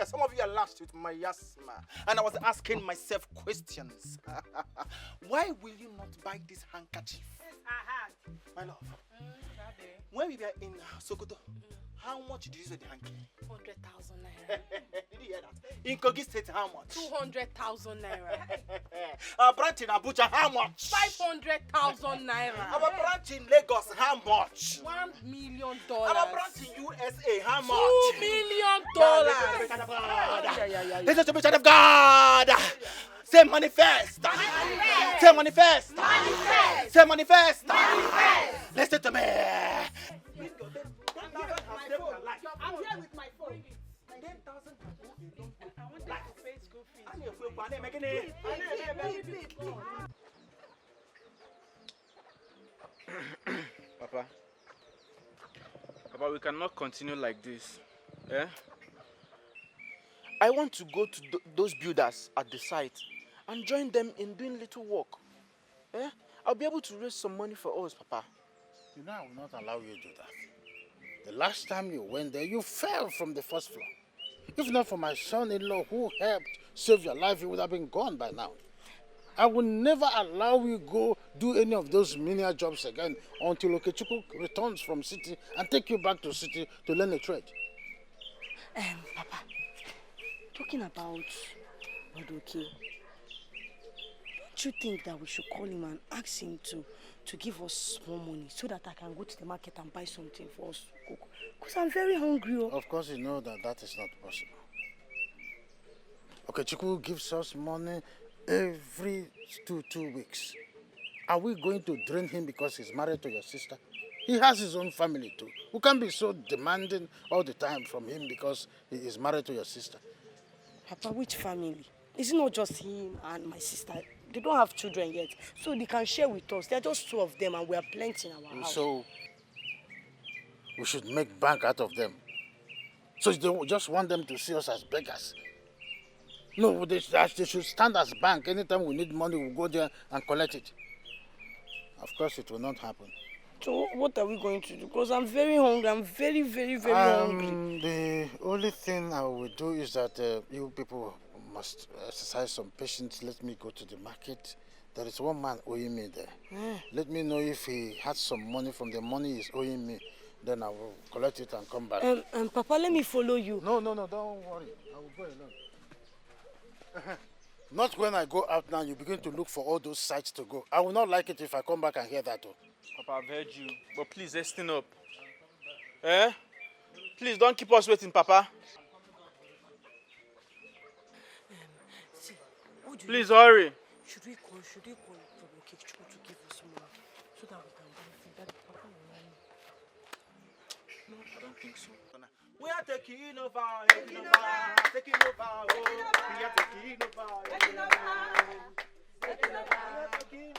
Some of you are lashed with miasma. And I was asking myself questions. Why will you not buy this handkerchief?
Yes, I had.
My love, when we were in Sokoto, how much did you say the hanky?
100,000 naira.
Did you hear that? In Kogi State, how much?
200,000 naira.
Our branch in Abuja, how much?
500,000 naira.
Our branch in Lagos, how much?
$1 million.
Our branch in USA, how much?
$2 million.
Listen to me, child of God. Say manifest. Say manifest. Say manifest. Listen to me.
I'm here with my phone.
10,000.
I want to pay school fees.
Papa, we cannot continue like this. Eh? I want to go to those builders at the site and join them in doing little work. Eh? I'll be able to raise some money for us, Papa.
You know, I will not allow you to do that. The last time you went there, you fell from the first floor. If not for my son-in-law who helped save your life, you would have been gone by now. I will never allow you go do any of those menial jobs again until Okechukwu returns from city and take you back to city to learn a trade.
Papa, talking about Uche, don't you think that we should call him and ask him to give us small money so that I can go to the market and buy something for us to cook? Because I'm very hungry. Oh.
Of course, you know that is not possible. Okechukwu gives us money every two weeks. Are we going to drain him because he's married to your sister? He has his own family too. We can't be so demanding all the time from him because he is married to your sister.
Papa, which family? Is it not just him and my sister? They don't have children yet, so they can share with us. There are just two of them and we are plenty in our house.
So, we should make bank out of them. So you just want them to see us as beggars. No, they should stand as bank. Anytime we need money, we'll go there and collect it. Of course, it will not happen.
So what are we going to do? Because I'm very hungry. I'm very, very, very hungry.
The only thing I will do is that you people must exercise some patience. Let me go to the market. There is one man owing me there. Let me know if he has some money from the money he's owing me. Then I will collect it and come back.
Papa, let me follow you.
No, don't worry. I will go alone. Not when I go out now, you begin to look for all those sites to go. I will not like it if I come back and hear that.
Papa, I've heard you. But please, hasten up. Eh? Please, don't keep us waiting, Papa.
See,
please, hurry.
Should we call Okechukwu to give us money so that we can benefit? That Papa will money.
No, I don't think so.
We are taking over, taking over, taking over. We are taking over, taking over, taking over, taking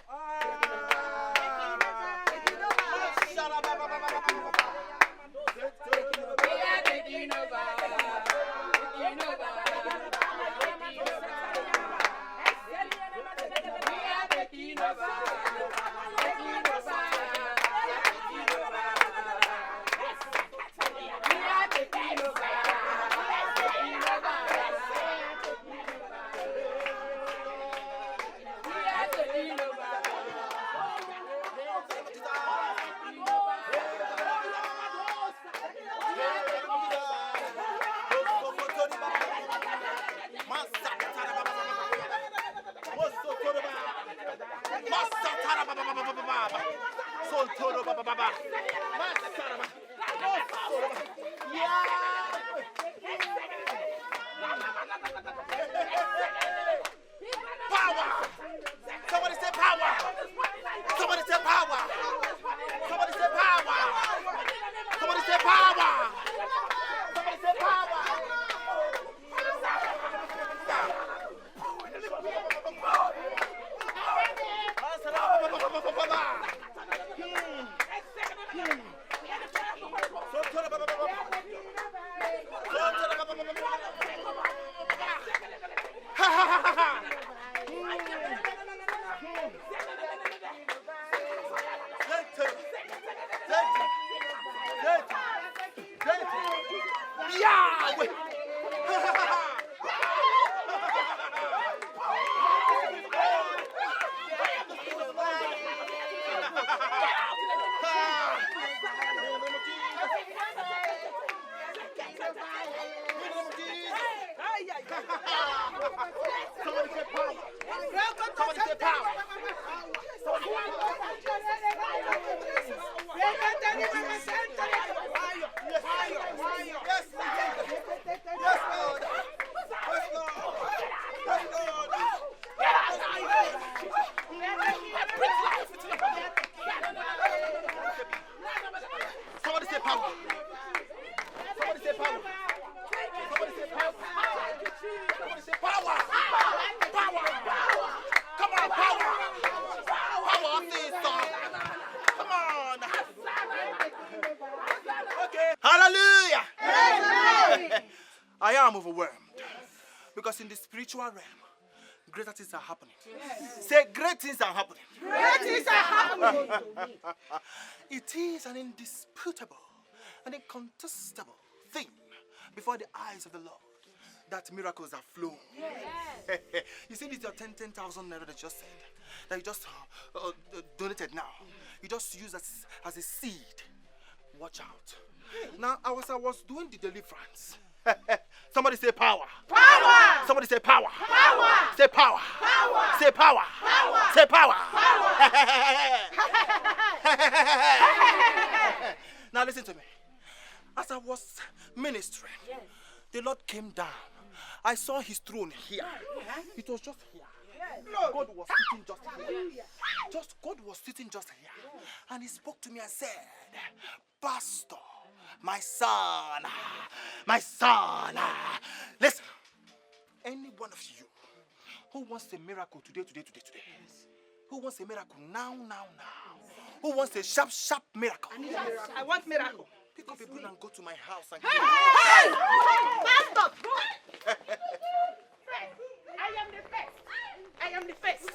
Somebody say power. Somebody say power. Somebody say power. Somebody say power. Somebody say power. Power. Come on, power. Power, sister. Come on. Okay. Hallelujah. I am overwhelmed. Because in the spiritual realm, greater things are happening. Yes. Say, great things are happening.
Great things are happening.
It is an indisputable, an incontestable thing before the eyes of the Lord that miracles are flowing. Yes. You see, this is your 10,000 naira that you just said, that you just donated now. You just use as a seed. Watch out. Now, as I was doing the deliverance, somebody say power.
Power.
Somebody say power.
Power.
Say power.
Power.
Say power.
Power.
Say power. Now listen to me. As I was ministering, the Lord came down. I saw his throne here. It was just here. God was sitting just here. God was sitting just here. And he spoke to me and said, Pastor, my son, listen, any one of you who wants a miracle today, who wants a miracle now, who wants a sharp miracle,
I want miracle.
pick up a broom and go to my house and
Hey! Pastor! I am the first. I am the first.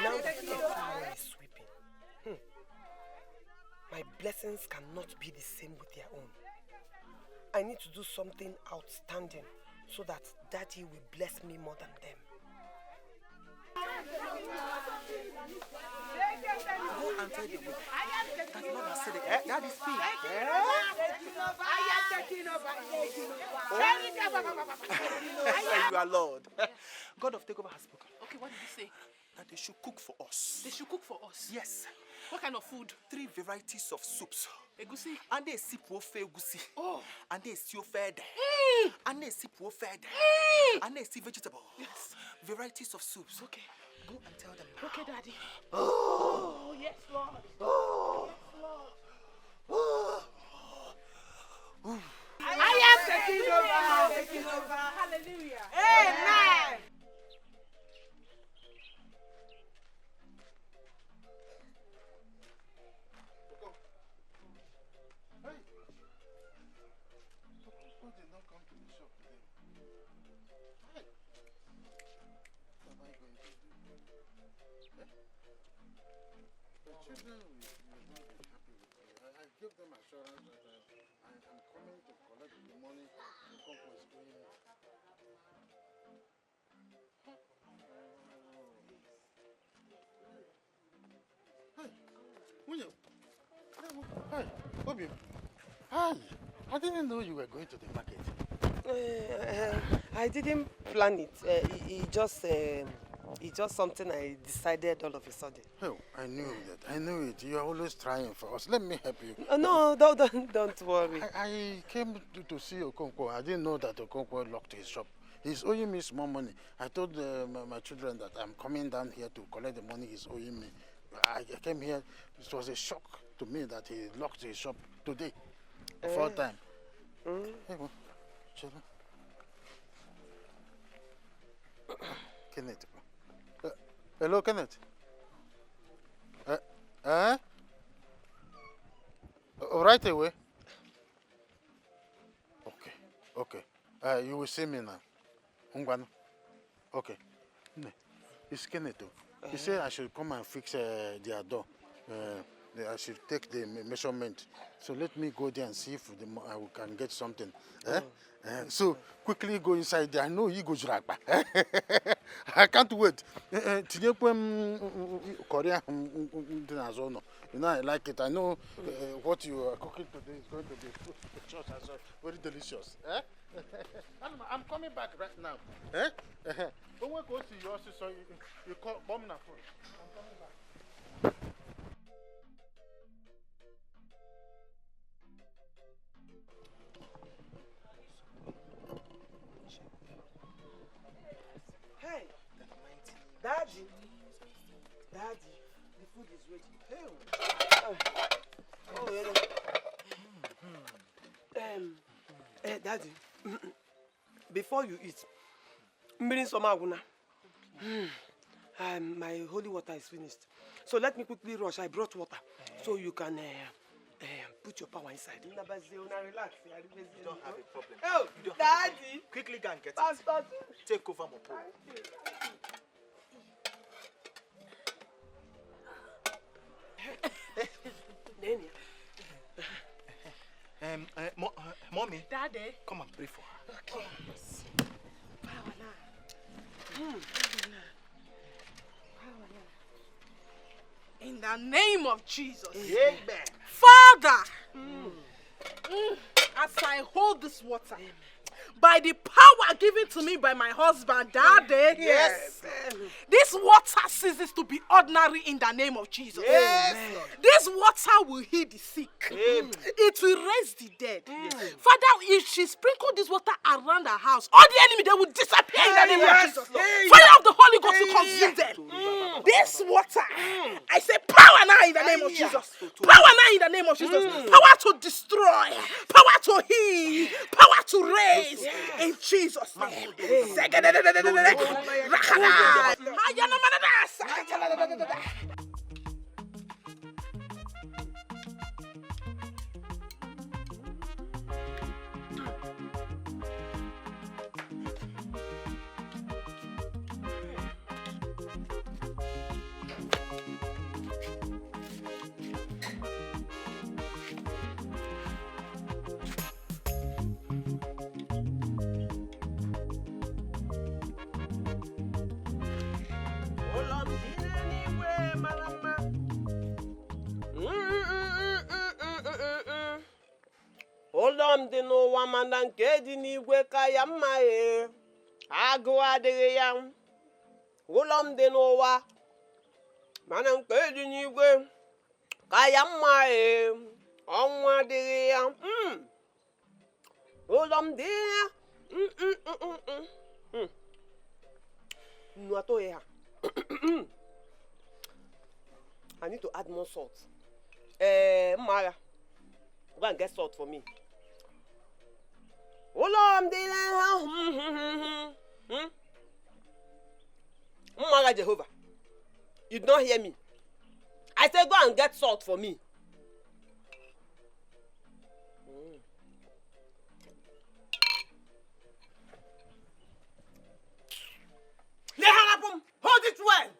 Now that everyone is sweeping, my blessings cannot be the same with their own. I need to do something outstanding so that Daddy will bless me more than them.
Go and tell the woman that Lord has said it. That is me. You are Lord. God of takeover has spoken.
Okay, what did he say?
That they should cook for us.
They should cook for us.
Yes.
What kind of food?
3 varieties of soups.
Egusi.
And they sip wofe egusi.
Oh.
And they see fed. And they sip fed. And they see vegetable.
Yes.
Varieties of soups.
Okay.
Go and tell them now.
Okay, Daddy.
Oh, yes, Lord.
Oh.
I am taking over. Hallelujah. Amen.
Who did not come to the shop today? Hey. What am I going to do? The children will not be happy with me. I give them assurance that I'm coming to collect the money the company is going in. Hey, William. Hey, Bobby. Hi. I didn't know you were going to the market.
I didn't plan it. It just something I decided all of a sudden.
Oh, I knew that. I knew it. You are always trying for us. Let me help you.
No, don't worry.
I came to see Okonkwo. I didn't know that Okonkwo locked his shop. He's owing me small money. I told my children that I'm coming down here to collect the money he's owing me. I came here. It was a shock to me that he locked his shop today. Before time. Hey, well, children. Kenneth. Hello, Kenneth. Right away. Okay. You will see me now. Ungwano. Okay. It's Kenneth. He said I should come and fix their door. I should take the measurement. So let me go there and see if I can get something. So quickly go inside there. I know you go Jiragba. I can't wait. Korea, you know, I like it. I know what you are cooking today is going to be very delicious. I'm coming back right now. Don't want to go see yours, so you call bomb na phone. I'm coming back.
Hey, Daddy, the food is ready. Daddy, before you eat, my holy water is finished. So let me quickly rush. I brought water, so you can put your power inside. Relax.
You don't have a problem.
Oh, Daddy!
Quickly go and get
Pastor.
Take over my pool. Mommy.
Daddy.
Come and pray for her.
Okay.
Yes.
In the name of Jesus.
Amen.
Father, as I hold this water, by the power given to me by my husband, Daddy,
Yes.
this water ceases to be ordinary in the name of Jesus.
Yes.
This water will heal the sick.
Amen.
It will raise the dead. Father, if she sprinkle this water around her house, all the enemy, they will disappear in the name of Jesus. Fire of the Holy Ghost will consume them. This water, I say power now in the name of Jesus. Power now in the name of Jesus. Power to destroy. Power to heal. Power to raise. In Jesus' name.
Ụlọ m dị n'ụwa mana nke dị n'igwe ka ya mma agụ adịghị ya. Ụlọ m dị n'ụwa mana nke dị n'igwe ka ya mma ọnwụ adịghị ya. Ụlọ m dị ya. Nnu atọghị ha. I need to add more salt. Mara, go and get salt for me. Mara Jehovah, you did not hear me. I said go and get salt for me. Hold it well.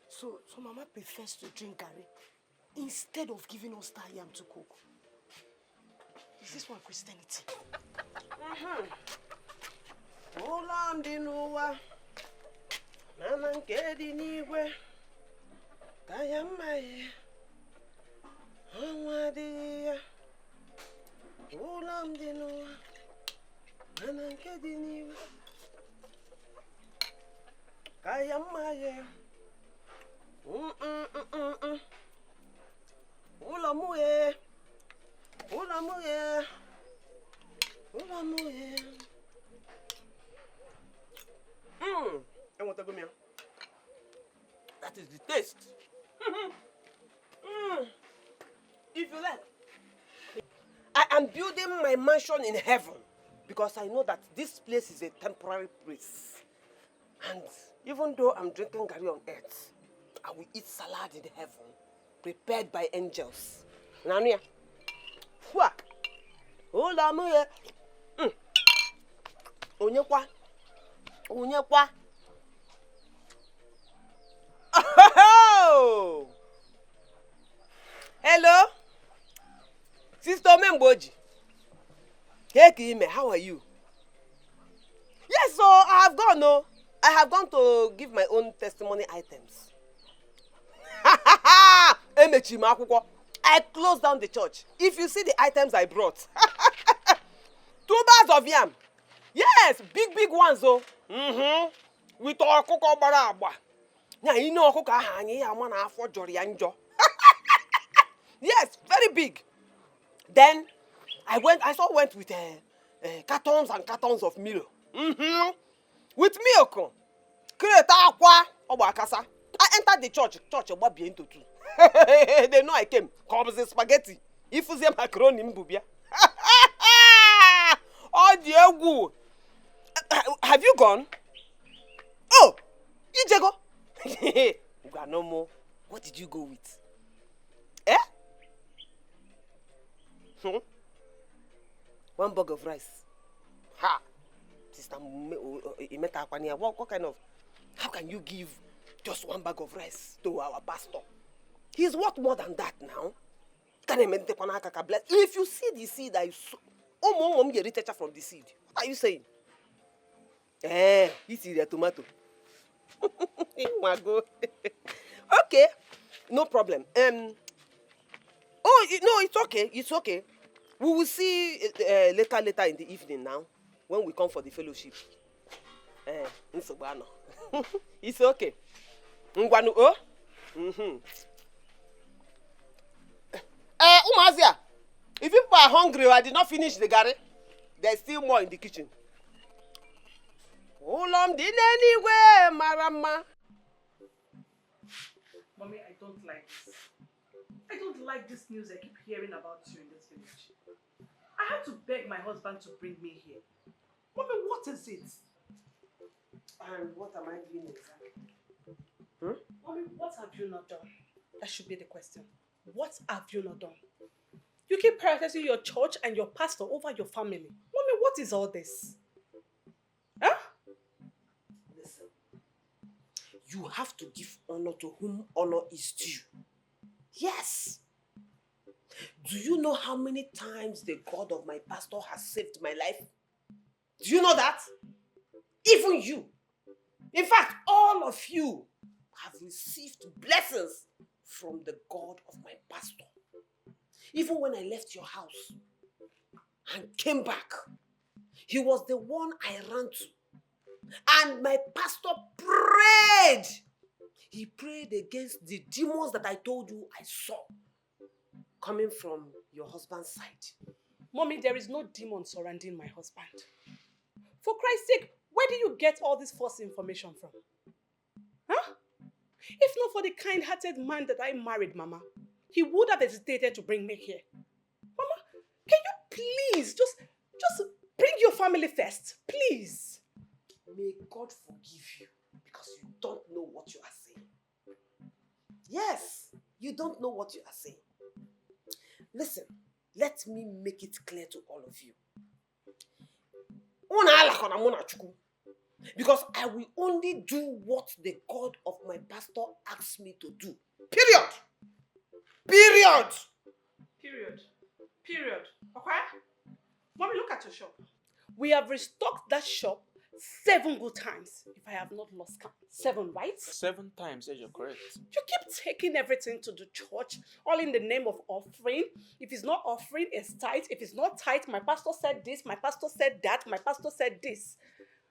So Mama prefers to drink curry instead of giving us that yam to cook. Is this one Christianity?
Ụlọ ndị n'ụwa mana nke dị n'igwe ka ya mma ọnwa adịghị ya. Ụlọ ndị n'ụwa mana nke dị n'igwe ka ya mma ụlọ m ụlọ m ụlọ m That is the taste. If you like, I am building my mansion in heaven because I know that this place is a temporary place. And even though I'm drinking garri on earth, I will eat salad in heaven, prepared by angels. Nania,
Hold on, here. Onyekwa. Oh! Hello? Sister Memboji. Hey, Kime, how are you? Yes, so I have gone, no. I have gone to give my own testimony items. I closed down the church. If you see the items I brought. 2 bags of yam. Yes, big ones, though. With our cocoa baraba. Now, you know, cocoa hanging, I want to afford Jorianjo. Yes, very big. Then, I went with cartons and cartons of milk. With milk. I entered the church about being to two. They know I came. Comes the spaghetti. If you see macaroni in bubia. Oh dear woo. Have you gone? Oh, Ijego. You got no more. What did you go with? Eh? 1 bag of rice. Ha! Sister what kind of... How can you give just 1 bag of rice to our pastor? He's worth more than that now. If you see the seed I saw, from the seed. What are you saying? This is the tomato. Okay, no problem. Oh, no, it's okay. It's okay. We will see later in the evening now, when we come for the fellowship. It's okay. Umazia, if people are hungry or I did not finish the garri, there's still more in the kitchen. Ulam din anywhere, Marama.
Mommy, I don't like this. I don't like this news I keep hearing about you in this village. I had to beg my husband to bring me here. Mommy, what is it?
And what am I doing exactly?
Mommy, what have you not done? That should be the question. What have you not done? You keep prioritizing your church and your pastor over your family. Mommy, what is all this? Huh?
Listen, you have to give honor to whom honor is due. Yes. Do you know how many times the God of my pastor has saved my life? Do you know that? Even you. In fact, all of you have received blessings from the God of my pastor. Even when I left your house and came back, he was the one I ran to. And my pastor prayed. He prayed against the demons that I told you I saw coming from your husband's side.
Mommy, there is no demon surrounding my husband. For Christ's sake, where do you get all this false information from? Huh? If not for the kind-hearted man that I married, Mama, he would have hesitated to bring me here. Mama, can you please just bring your family first, please?
May God forgive you because you don't know what you are saying. Yes, you don't know what you are saying. Listen, let me make it clear to all of you. Because I will only do what the God of my pastor asks me to do. Period.
Okay? Mommy, look at your shop. We have restocked that shop 7 good times, if I have not lost count. 7, right?
7 times, yes, you're correct.
You keep taking everything to the church, all in the name of offering. If it's not offering, it's tithe. If it's not tithe, my pastor said this, my pastor said that, my pastor said this.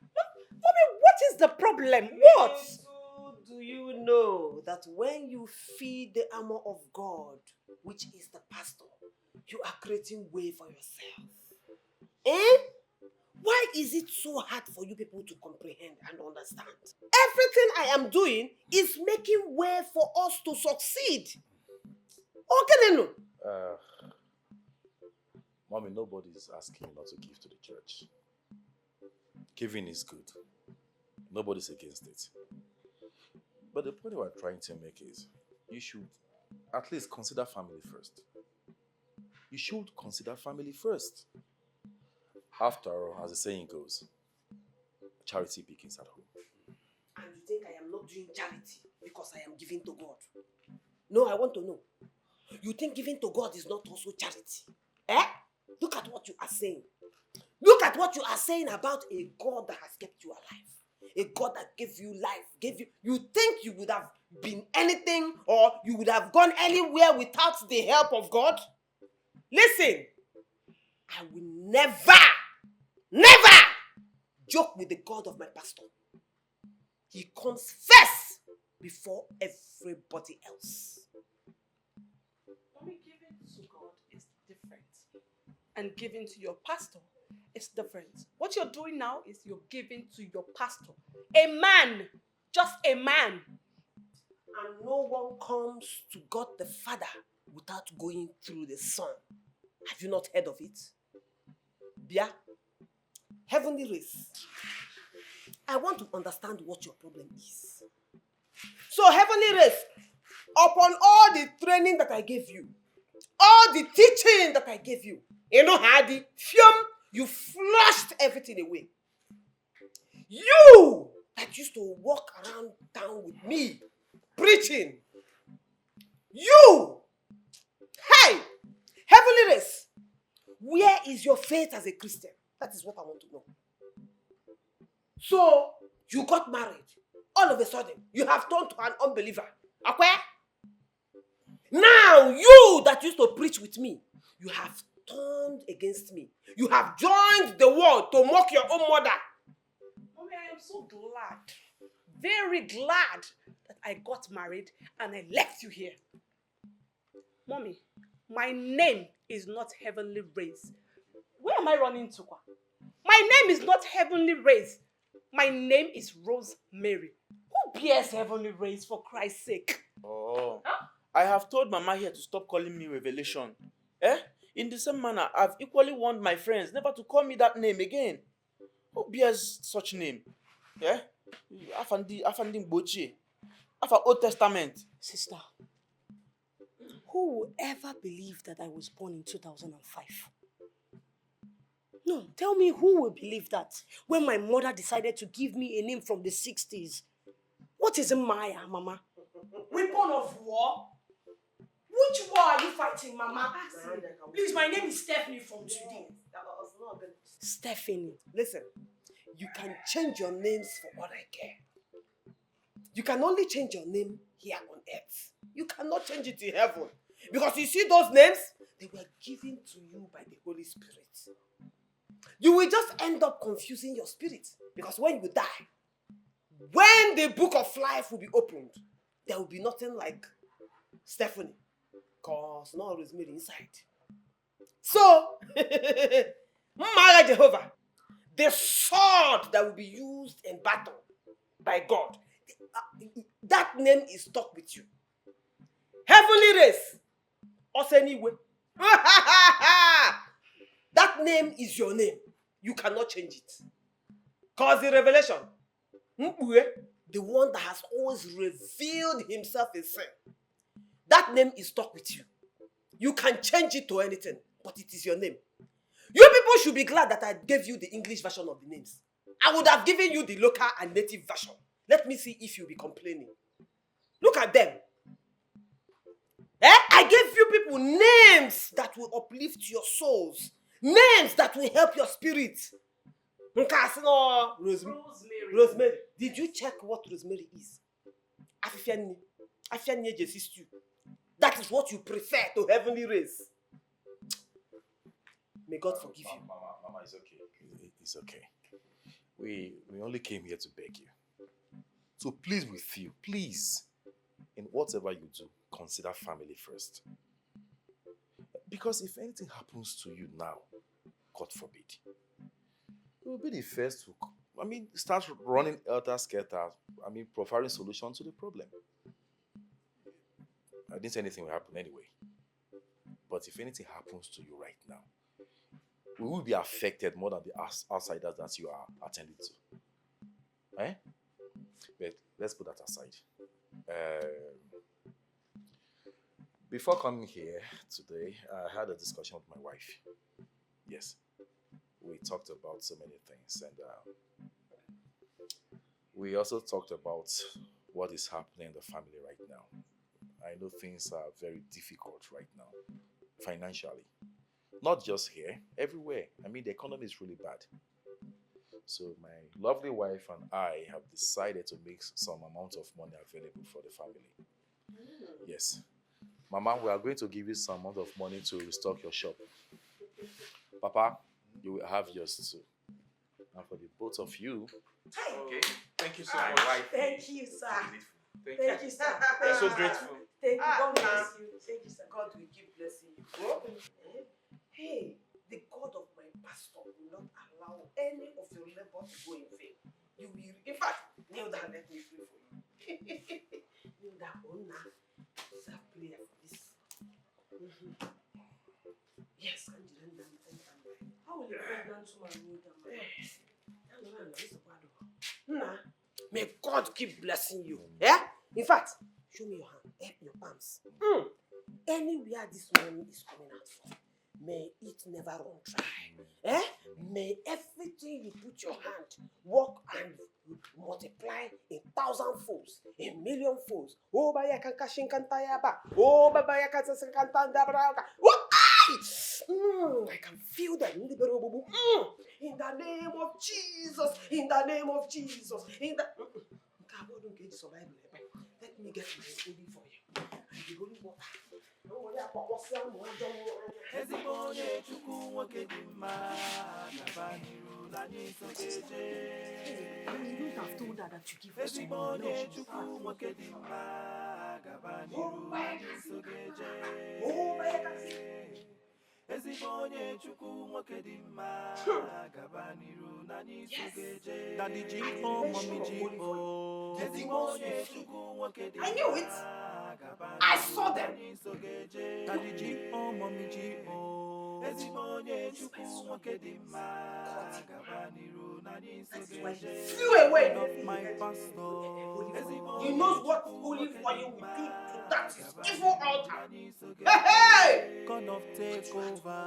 Mommy, what is the problem? What?
So do you know that when you feed the armor of God, which is the pastor, you are creating way for yourself? Why is it so hard for you people to comprehend and understand? Everything I am doing is making way for us to succeed. Okay, no?
Mommy, nobody is asking you not to give to the church. Giving is good. Nobody's against it. But the point we're trying to make is, you should at least consider family first. You should consider family first. After all, as the saying goes, charity begins at home.
And you think I am not doing charity because I am giving to God? No, I want to know. You think giving to God is not also charity? Eh? Look at what you are saying. Look at what you are saying about a God that has kept you alive. A God that gave you life, gave you. You think you would have been anything or you would have gone anywhere without the help of God? Listen, I will never joke with the God of my pastor. He comes first before everybody else.
Mommy, giving to God is different. And giving to your pastor is different. What you're doing now is you're giving to your pastor. A man. Just a man.
And no one comes to God the Father without going through the Son. Have you not heard of it? Bia, heavenly race. I want to understand what your problem is. So, heavenly race, upon all the training that I gave you, all the teaching that I gave you, you know, Hadi, you flushed everything away. You that used to walk around town with me, preaching. You! Hey! Heavenly race, where is your faith as a Christian? That is what I want to know. So, you got married. All of a sudden, you have turned to an unbeliever. Okay? Now, you that used to preach with me, you have turned against me. You have joined the world to mock your own mother.
Mommy, I am so glad, very glad that I got married and I left you here. Mommy, my name is not Heavenly Race. Where am I running to? My name is not Heavenly Race. My name is Rosemary. Who bears Heavenly Race, for Christ's sake?
Oh, huh? I have told Mama here to stop calling me Revelation. Eh? In the same manner, I've equally warned my friends never to call me that name again. Who bears such name? Eh? Afandi Mboche. Afa Old Testament.
Sister, who will ever believe that I was born in 2005? No, tell me who will believe that when my mother decided to give me a name from the 60s. What is Maya, Mama?
Weapon of war? Which war are you fighting, Mama? Please, my name is Stephanie from today.
Stephanie.
Listen, you can change your names for what I care. You can only change your name here on earth. You cannot change it in heaven. Because you see those names, they were given to you by the Holy Spirit. You will just end up confusing your spirit. Because when you die, when the book of life will be opened, there will be nothing like Stephanie. Because no Rosemary inside. So, Mara Jehovah, the sword that will be used in battle by God, that name is stuck with you. Heavenly race. Us anyway. That name is your name. You cannot change it. Because the revelation, the one that has always revealed himself in sin, that name is stuck with you. You can change it to anything, but it is your name. You people should be glad that I gave you the English version of the names. I would have given you the local and native version. Let me see if you'll be complaining. Look at them. I gave you people names that will uplift your souls. Names that will help your spirit. Rosemary. Did you check what Rosemary is? That is what you prefer to heavenly race. May God forgive you.
Mama, it's okay. It's okay. We only came here to beg you. So please with you, please, in whatever you do, consider family first. Because if anything happens to you now, God forbid, you will be the first to, start running helter-skelter, providing solutions to the problem. I didn't say anything will happen anyway. But if anything happens to you right now, we will be affected more than the outsiders that you are attending to. Eh? But let's put that aside. Before coming here today, I had a discussion with my wife. Yes. we talked about so many things, and we also talked about what is happening in the family right now. I know things are very difficult right now, financially. Not just here, everywhere. I mean, the economy is really bad. So my lovely wife and I have decided to make some amount of money available for the family. Yes. Mama, we are going to give you some amount of money to restock your shop. Papa, you will have yours too. And for the both of you,
Okay.
Thank you so much.
Thank you, sir.
Thank you.
Sir.
I'm so grateful.
Thank you. God bless you. Thank you, sir. God will keep blessing you. Eh? Hey, the God of my pastor will not allow any of your labor to go in vain. You will, in fact, kneel down, let me pray for you. Kneel down, Ona. Is a prayer for this. Yes, I'm doing that. How will you bring down to my kneel down? Nah, may God keep blessing you. Yeah? In fact, show me your hand. Help your palms. Anywhere this money is coming out from, may it never run dry. Eh? May everything you put your hand work and multiply in 1,000 folds, a million folds. Oh, baya kankashin kantayaba. Oh, baya kankasin kantandabra. I can feel them. In the name of Jesus. In the name of Jesus. In the let me get my holy for you. And the holy water.
Ezibonye chukwu nwoke dị mma gaba n'iru n'anyị sokeje.
You don't have told her that you give us some money.
Ezibonye chukwu nwoke dị mma gaba n'iru n'anyị sokeje. Ezibonye chukwu nwoke dị mma gaba n'iru n'anyị sokeje. Daddy G, oh mommy G, oh. Ezibonye chukwu nwoke dị mma.
I knew it. I saw them.
Daddy G, oh mommy G, oh. Ezibonye chukwu nwoke dị mma gaba n'iru n'anyị sokeje.
Flew away.
Of my pastor.
You know what holy for you will do to that evil altar. Hey!
God of takeover.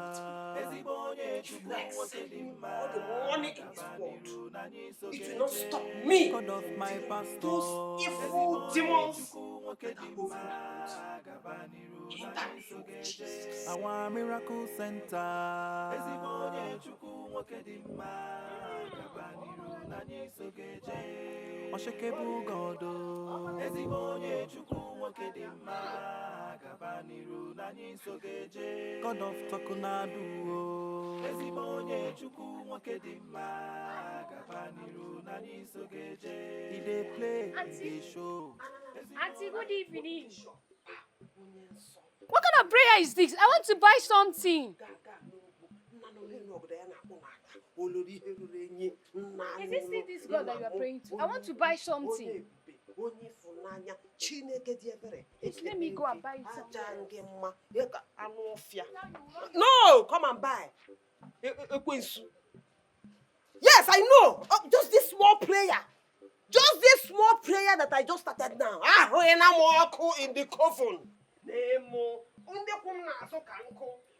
If you accept all the money in this world, it will not stop me.
God of my pastor.
Those evil demons that are over my in the name of Jesus.
Our miracle center. Ezibonye chukwu nwoke dị mma gaba n'iru n'anyị sokeje. Unshakable God. Ezibonye chukwu nwoke dị mma gaba n'iru n'anyị sokeje. God of Tokunadu. Ezibonye chukwu nwoke dị mma gaba n'iru n'anyị sokeje. He dey play, he dey show.
Auntie, good evening. What kind of prayer is this? I want to buy something. Is this still this God that you are praying to? I want to buy something. Please let me go and buy something.
No, come and buy. Yes, I know. Just this small prayer. Just this small prayer that I just started now. Nwaokoye in the coven.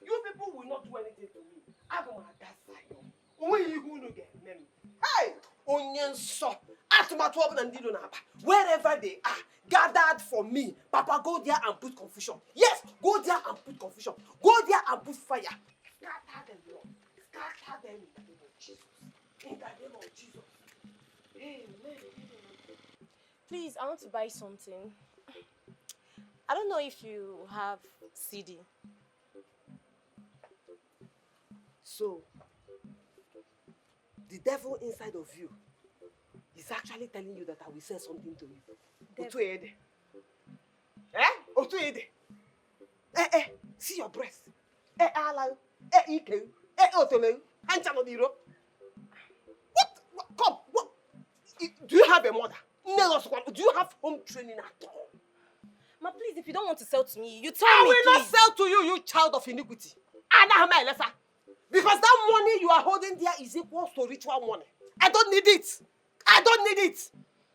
You people will not do anything to me. I'm going to get them. Hey! Wherever they are, gathered for me. Papa, go there and put confusion. Yes, go there and put confusion. Go there and put fire. Scatter them, Lord. Scatter them in the name of Jesus. In the name of Jesus. Amen.
Please, I want to buy something. I don't know if you have CD.
So, the devil inside of you is actually telling you that I will say something to you. Otuede. Otuede. See your breast. Alau. Ike. Otole. Hanchanodiro. What? Come. What? Do you have a mother? Do you have home training at all?
Ma, please, if you don't want to sell to me, you tell
me,
me,
I will not sell to you, you child of iniquity. Because that money you are holding there is equal to ritual money. I don't need it. I don't need it.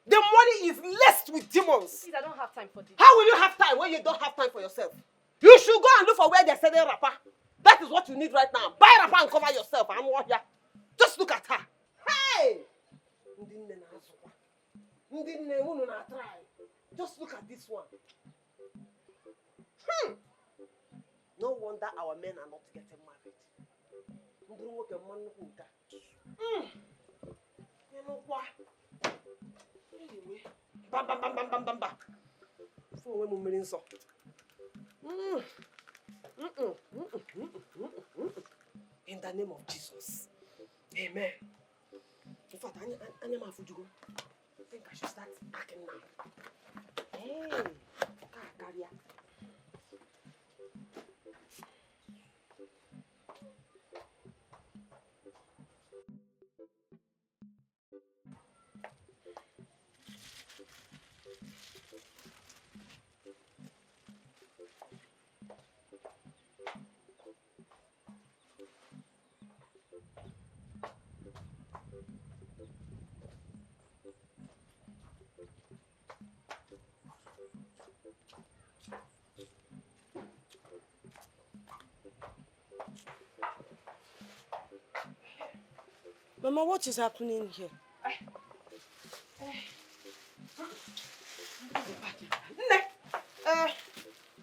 The money is laced with demons.
Please, I don't have time for this.
How will you have time when you don't have time for yourself? You should go and look for where they're selling wrapper. That is what you need right now. Buy wrapper and cover yourself. I'm not here. Just look at her. Hey! Just look at this one. No wonder our men are not getting married. You know what? Anyway, bam, bam, bam, bam, bam, bam, bam. For women, so. In the name of Jesus. Amen. In fact, I need my food to go. I think I should start packing now. Hey, carry.
Mama, what is happening here?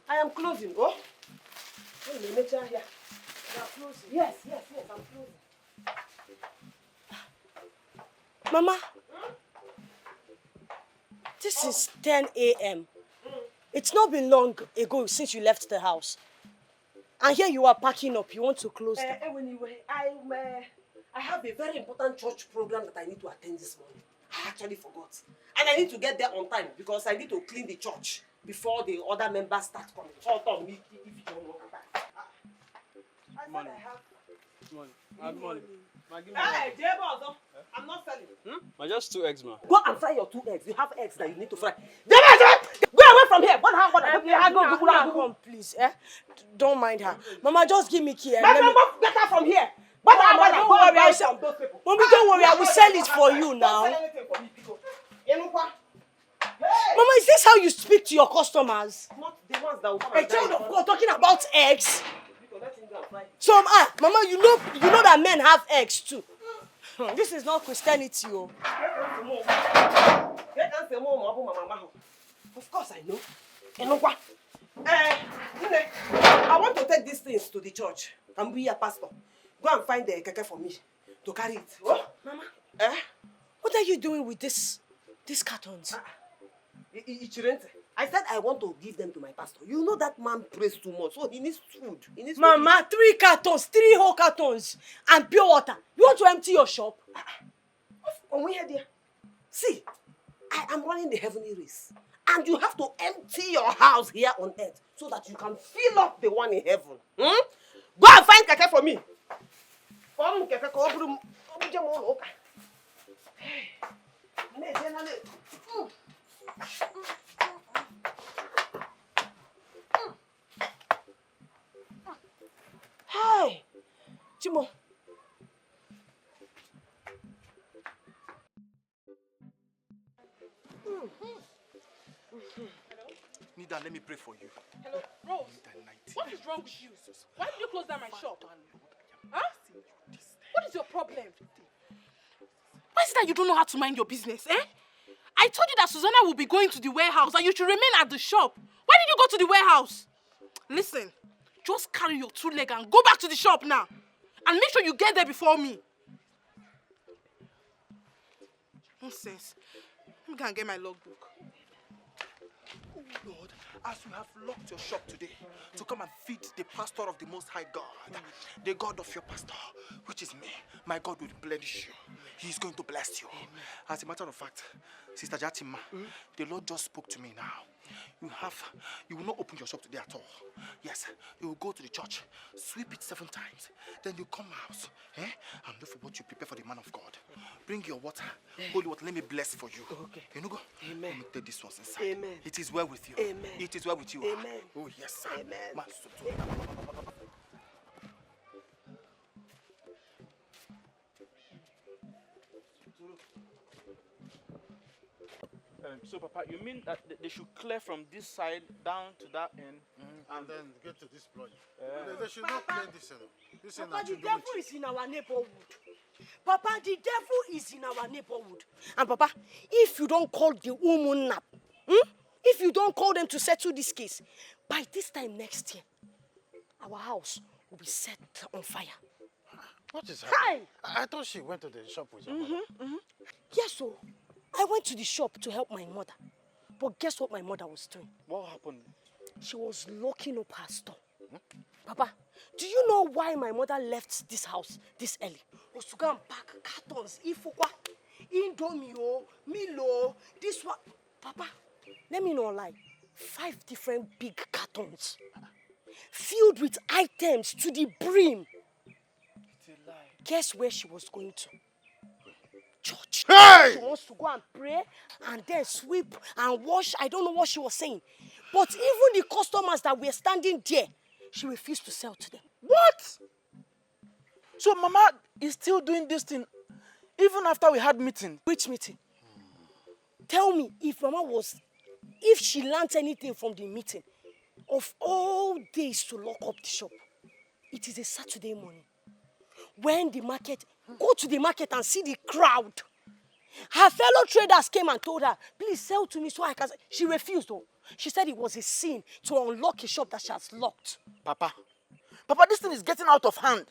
I am closing. Oh, let me make sure here. I am closing. Yes, I'm closing.
Mama, this is 10 a.m. It's not been long ago since you left the house. And here you are packing up. You want to close them.
Anyway, I have a very important church program that I need to attend this morning. I actually forgot. And I need to get there on time because I need to clean the church before the other members start coming. Morning.
Morning.
Hey, Jebo, I'm not selling.
Just 2 eggs, ma.
Go and fry your 2 eggs. You have eggs that you need to fry. Go away from here.
Come, please. Don't mind her. Mama, just give me key.
Get her from here.
Don't worry, Mommy, don't worry. I will sell it for you now.
Don't sell anything for me, Pico.
Mama, is this how you speak to your customers?
Not the ones that will come
A
and
child
dine.
of God talking about eggs.
Let him go and fry.
So, Mama, you know that men have eggs too. This is not Christianity, oh.
Of course I know. I want to take these things to the church. I'm be a pastor. Go and find the keke for me to carry it. Oh,
Mama, what are you doing with these cartons?
I said I want to give them to my pastor. You know that man prays too much, so he needs food.
Mama, 3 cartons, 3 whole cartons, and pure water. You want to empty your shop?
See, I am running the heavenly race. And you have to empty your house here on earth so that you can fill up the one in heaven. Go and find keke for me.
Hey, Chimo.
Nida, let me pray for you.
Hello, Rose. What is wrong with you? Why did you close down my shop? Huh? What is your problem? Why is it that you don't know how to mind your business, eh? I told you that Susanna will be going to the warehouse and you should remain at the shop. Why did you go to the warehouse? Listen, just carry your 2 legs and go back to the shop now. And make sure you get there before me. Nonsense. Let me go and get my logbook.
Oh Lord, as you have locked your shop today to come and feed the pastor of the Most High God, the God of your pastor, which is me, my God will bless you. He is going to bless you. As a matter of fact, Sister Jatima, the Lord just spoke to me now. You will not open your shop today at all. Yes, you will go to the church, sweep it 7 times, then you come out, and look for what you prepare for the man of God. Bring your water, holy water, let me bless for you.
Okay.
You know, go.
Amen.
Let me take this one inside.
Amen.
It is well with you.
Amen.
It is well with you.
Amen.
Oh yes, sir.
Amen.
So, Papa, you mean that they should clear from this side down to that end?
And then get to this place. They should not play this.
Papa, the devil is in our neighborhood. Papa, the devil is in our neighborhood. And Papa, if you don't call the woman up, if you don't call them to settle this case, by this time next year, our house will be set on fire.
What is happening? I thought she went to the shop with your mother.
Yes, so I went to the shop to help my mother. But guess what my mother was doing?
What happened?
She was locking up her store. Papa, do you know why my mother left this house this early? Was to go and pack cartons, ifukwa, indomie, Milo, this one. Papa, let me not lie. 5 different big cartons filled with items to the brim.
It's a lie.
Guess where she was going to? Church.
Hey!
She wants to go and pray and then sweep and wash. I don't know what she was saying. But even the customers that were standing there, she refused to sell to them.
What? So Mama is still doing this thing even after we had meeting?
Which meeting? Tell me, if she learnt anything from the meeting, of all days to lock up the shop, it is a Saturday morning. When the market, go to the market and see the crowd. Her fellow traders came and told her, please sell to me so I can. She refused though. She said it was a sin to unlock a shop that she has locked.
Papa, this thing is getting out of hand.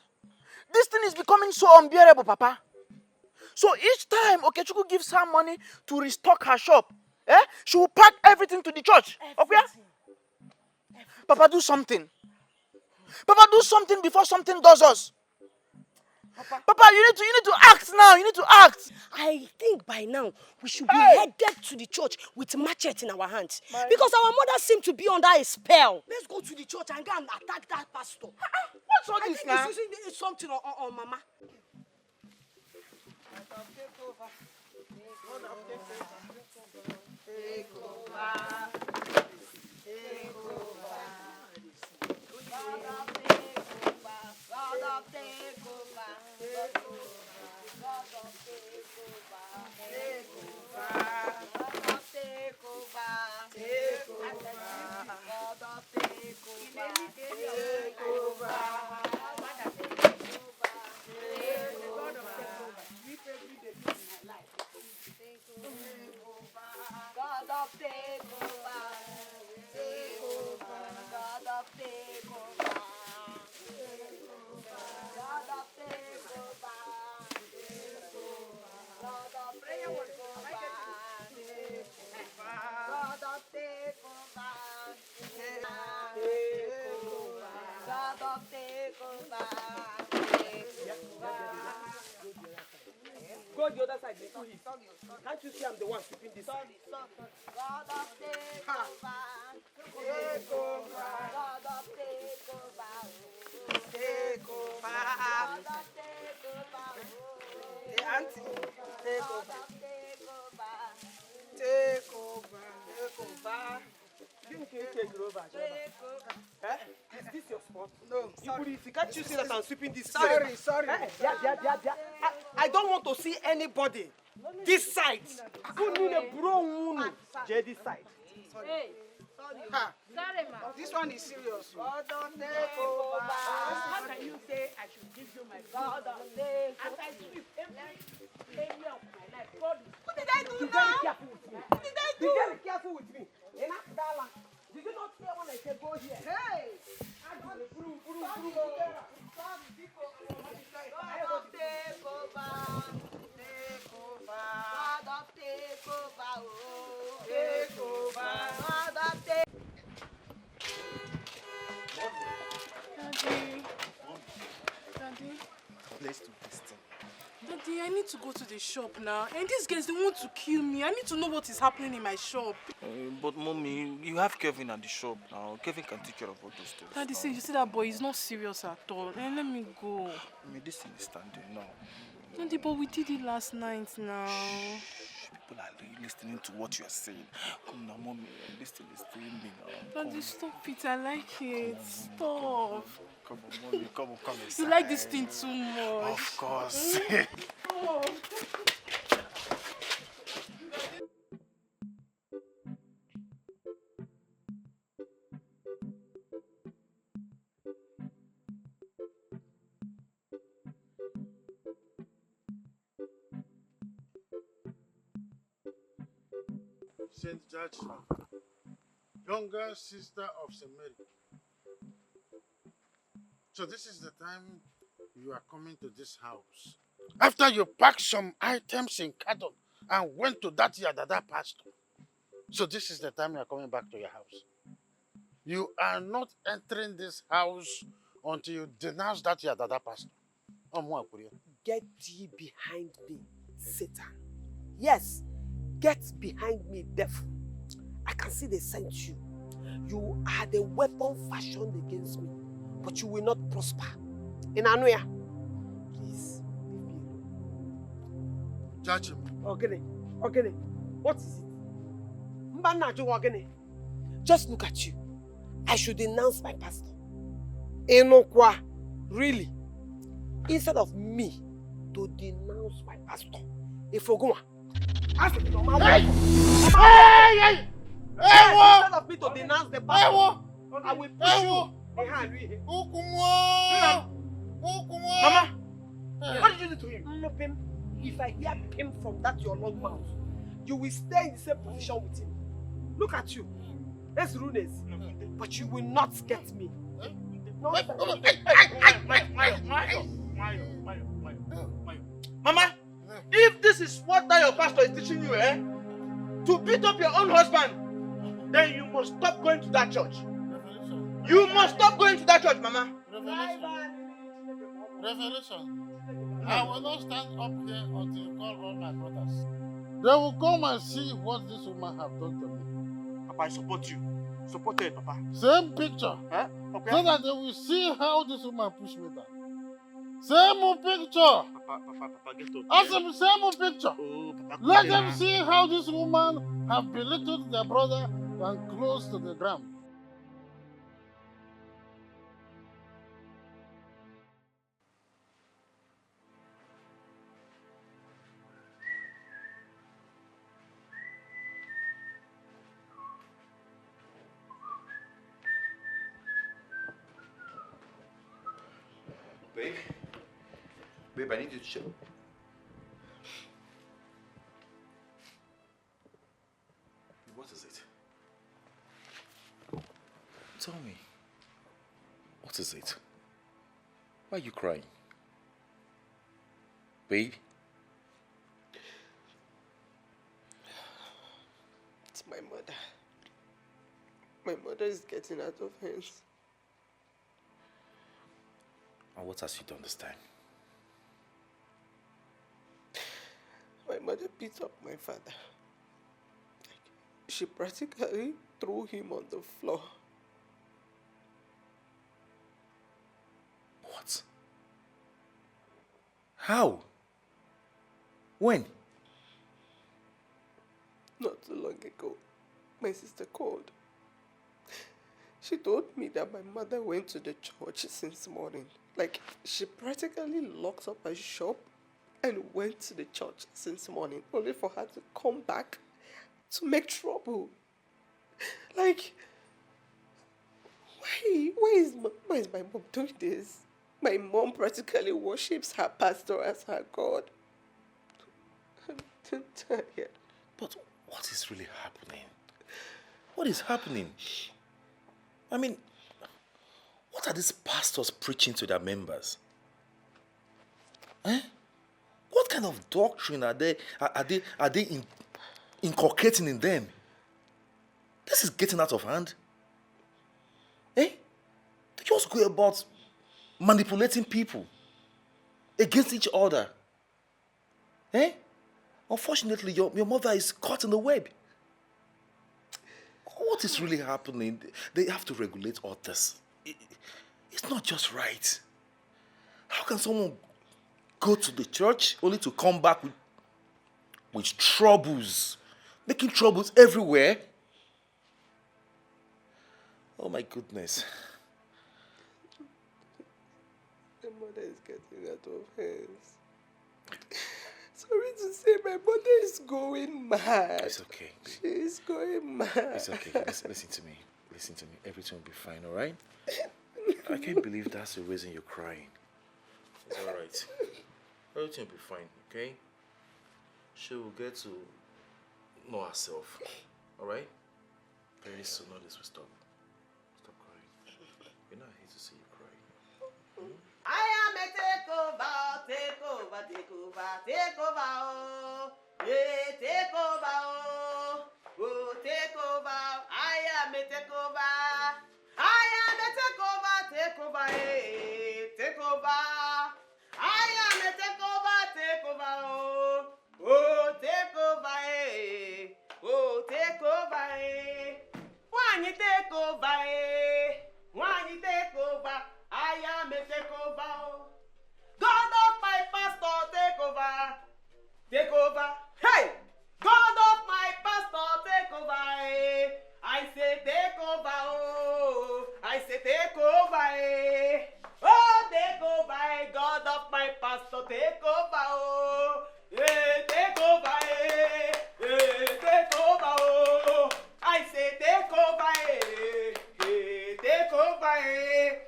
This thing is becoming so unbearable, Papa. So each time Okechukwu gives her money to restock her shop, she will pack everything to the church. Okay? Papa, do something. Papa, do something before something does us. Papa, you need to act now. You need to act.
I think by now we should be headed to the church with machete in our hands. Because our mother seemed to be under a spell. Let's go to the church and go and attack that pastor.
What's all this now?
I think he's using something on Mama. Go the other side, before he. Can't you see I'm the one sweeping this side? Is this your spot? No, sorry. Can't you see that I'm sweeping this side? Sorry. I don't want to see anybody. This side. This side.
Hey. Sorry, ma. This one is serious. How can you say I should give you my God? As I sweep every area of my life, God is. What did I do now? What did I do? Be very careful with me. Did you not hear when I said go here? Hey!
Daddy.
Let's do this thing.
Daddy, I need to go to the shop now. And these guys, they want to kill me. I need to know what is happening in my shop.
But Mommy, you have Kevin at the shop now. Kevin can take care of all those things.
Daddy, see, you see that boy, he's not serious at all. And let me go.
I mean, this thing is standing now.
Daddy, but we did it last night now.
People are listening to what you are saying. Come now, Mommy, this thing is doing me now.
Daddy, stop it. I like it. Stop.
Come on, Mommy, come inside.
You like this thing too much.
Of course.
Oh.
St. George, younger sister of St. Mary. So this is the time you are coming to this house. After you packed some items in carton and went to that Yadada pastor. So this is the time you are coming back to your house. You are not entering this house until you denounce that Yadada pastor.
Get thee behind me, Satan. Yes, get behind me, devil. I can see they sent you. You are the weapon fashioned against me, but you will not prosper. In Anuya, please leave me alone.
Judge him.
Ogene, what is it? Mbanajo Ogene. Just look at you. I should denounce my pastor. Enokwa, really? Instead of me to denounce my pastor. Ifoguma. Instead of me to denounce the pastor, I will push you.
Mama, what did you do to him?
No, Pim. If I hear Pim from that your long mouth, you will stay in the same position with him. Look at you. Let's ruin this. But you will not get me. No,
Mama, if this is what that your pastor is teaching you, to beat up your own husband, then you must stop going to that church. You must stop going to that church, Mama.
Revelation. I will not stand up here until you call all my brothers. They will come and see what this woman have done to me.
Papa, I support you. Support her, Papa.
Same picture.
Okay.
So that they will see how this woman pushed me down. Same picture.
Papa, get up.
Awesome, same picture.
Oh, Papa,
let them see how this woman have belittled their brother and close to the ground.
Babe, I need you to chill.
What is it? Tell me. What is it? Why are you crying? Babe?
It's my mother. My mother is getting out of hands.
And what has you done this time?
My mother beat up my father. She practically threw him on the floor.
What? How? When?
Not too long ago, my sister called. She told me that my mother went to the church since morning. Like, she practically locked up her shop and went to the church since morning, only for her to come back to make trouble. Like, why is my mom doing this? My mom practically worships her pastor as her God. I'm tired.
But what is really happening? What is happening? I mean, what are these pastors preaching to their members? Eh? What kind of doctrine are they inculcating in them? This is getting out of hand. Eh? They just go about manipulating people against each other. Eh? Unfortunately, your mother is caught in the web. What is really happening? They have to regulate all this. It's not just right. How can someone go to the church only to come back with troubles, making troubles everywhere? Oh my goodness.
My mother is getting out of hands. Sorry to say, my mother is going mad.
It's okay.
She is going mad.
It's okay. Listen to me. Listen to me. Everything will be fine, all right? I can't believe that's the reason you're crying. It's all right. Everything will be fine, okay? She will get to know herself. Alright? Very soon all this will stop. Stop crying. We're not here to see you cry.
I am a takeover, takeover, takeover, takeover, oh. Yeah, takeover, oh. Oh, takeover. I am a takeover. I am a takeover, takeover, hey, takeover. I am a takeover, takeover, oh. Oh, takeover, hey. Oh, takeover, hey. When you take over, hey. When you take over, I am a takeover. God of my pastor, take over. Take over. Hey! God of my pastor, take over. Hey. I say take over. Oh, I say take over. Hey. Oh, take over. Hey. God of my pastor, take over. Oh, yeah, take over. Hey. Yeah, take over. Oh, I say take over. Hey. Hey, take over. Hey.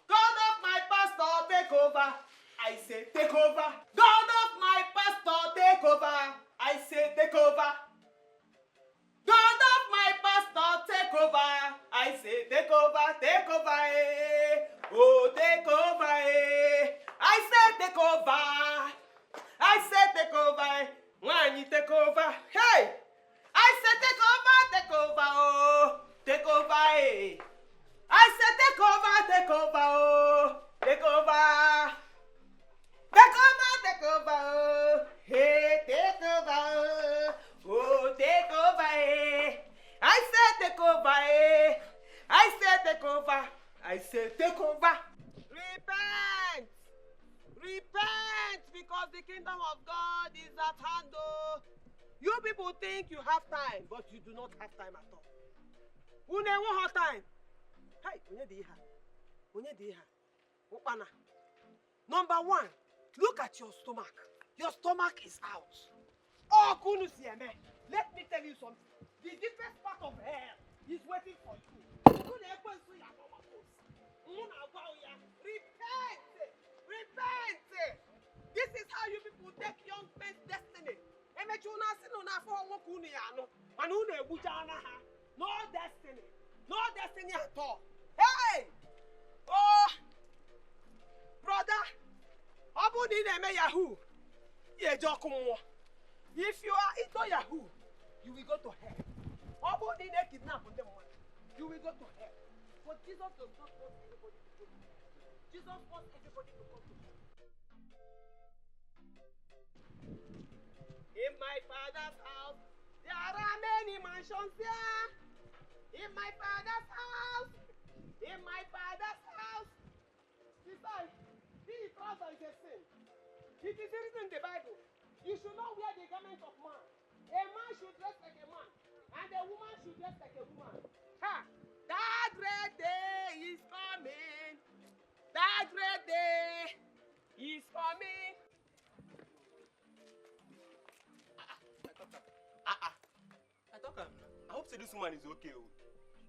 God of my pastor, take over. I say take over. God of my pastor, take over. I say take over. God of my pastor, take over. I say take over, take over. Eh. Oh, take over. Eh. I say take over. I say take over. When you take over, hey. I say take over, take over. Oh, take over. Eh. I say take over, take over, oh, take over. Take over, take over, oh, hey, take over, oh, take over, eh. I say take over, eh. I say take over, I say take over. Repent! Repent, because the kingdom of God is at hand, oh. You people think you have time, but you do not have time at all. Who never have time? Hey, Number one, look at your stomach. Your stomach is out. Oh, Kunusieme, let me tell you something. The deepest part of hell is waiting for you. Repent! Repent! This is how you people take young men's destiny. No destiny. No destiny at all. Hey! Oh! Brother! Yahoo! If you are into Yahoo, you will go to hell. You will go to hell. But Jesus does not want everybody to go to hell. Jesus wants everybody to go to hell. In my Father's house, there are many mansions there. In my Father's house. In my Father's house. Besides, being trouser is a sin. It is written in the Bible. You should not wear the garment of man. A man should dress like a man, and a woman should dress like a woman. Ha! That great day is coming. That great day is coming.
I hope this woman is okay.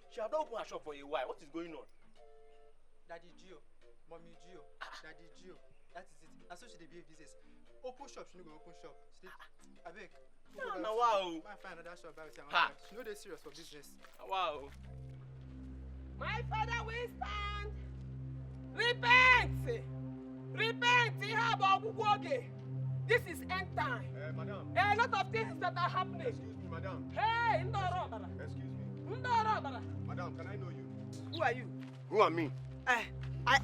She have not opened her shop for a while. What is going on?
Daddy Gio, Mommy Gio, Daddy Gio. That is it. That's how she behave these days. Open shop, she no go open shop. I beg.
No, wow.
Might find another shop by with her. She know they serious for business.
Wow.
My Father will stand. Repent! Repent! This is end time.
Madam.
There are a lot of things that are happening.
Excuse me, madam.
Hey,
Excuse me. Madam, can I know you?
Who are you?
Who are me?
I